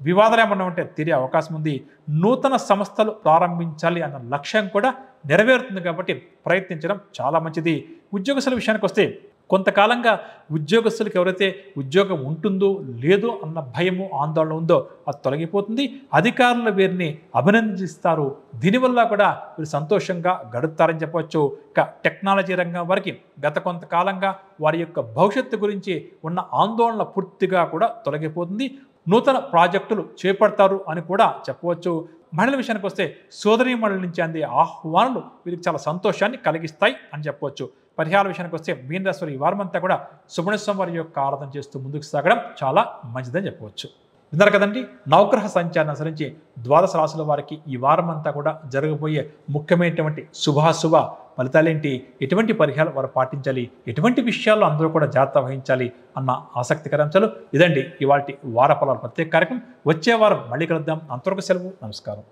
వివాదాలు ఏమన్నా ఉంటే తీరే అవకాశం ఉంది. నూతన సంస్థలు ప్రారంభించాలి అన్న లక్ష్యం కూడా నెరవేరుతుంది కాబట్టి ప్రయత్నించడం చాలా మంచిది. ఉద్యోగస్తుల విషయానికి వస్తే కొంతకాలంగా ఉద్యోగస్తులకు ఎవరైతే ఉద్యోగం ఉంటుందో లేదో అన్న భయము, ఆందోళన ఉందో అది తొలగిపోతుంది. అధికారులు వీరిని అభినందిస్తారు. దీనివల్ల కూడా వీరు సంతోషంగా గడుపుతారని చెప్పవచ్చు. ఇక టెక్నాలజీ రంగం వారికి గత కొంతకాలంగా వారి యొక్క భవిష్యత్తు గురించి ఉన్న ఆందోళన పూర్తిగా కూడా తొలగిపోతుంది. నూతన ప్రాజెక్టులు చేపడతారు అని కూడా చెప్పవచ్చు. మహిళల విషయానికి వస్తే సోదరీమణుల నుంచి అందే ఆహ్వానాలు వీరికి చాలా సంతోషాన్ని కలిగిస్తాయి అని చెప్పవచ్చు. పరిహార విషయానికి వస్తే మీన రాశి వారు ఈ వారం అంతా కూడా సుబ్రహ్మణ్య వారి యొక్క ఆరాధన చేస్తూ ముందుకు సాగడం చాలా మంచిదని చెప్పవచ్చు. విన్నారు కదండి, నవగ్రహ సంచారం అనుసరించి ద్వాదశ రాశుల వారికి ఈ వారం అంతా కూడా జరగబోయే ముఖ్యమైనటువంటి శుభాశుభ ఫలితాలేంటి, ఎటువంటి పరిహారాలు వారు పాటించాలి, ఎటువంటి విషయాల్లో అందరూ కూడా జాగ్రత్త వహించాలి అన్న ఆసక్తికర అంశాలు ఇదండి ఇవాల్టి వార ఫలాల ప్రత్యేక కార్యక్రమం. వచ్చే వారం మళ్ళీ కలుద్దాం. అంతవరకు సెలవు. నమస్కారం.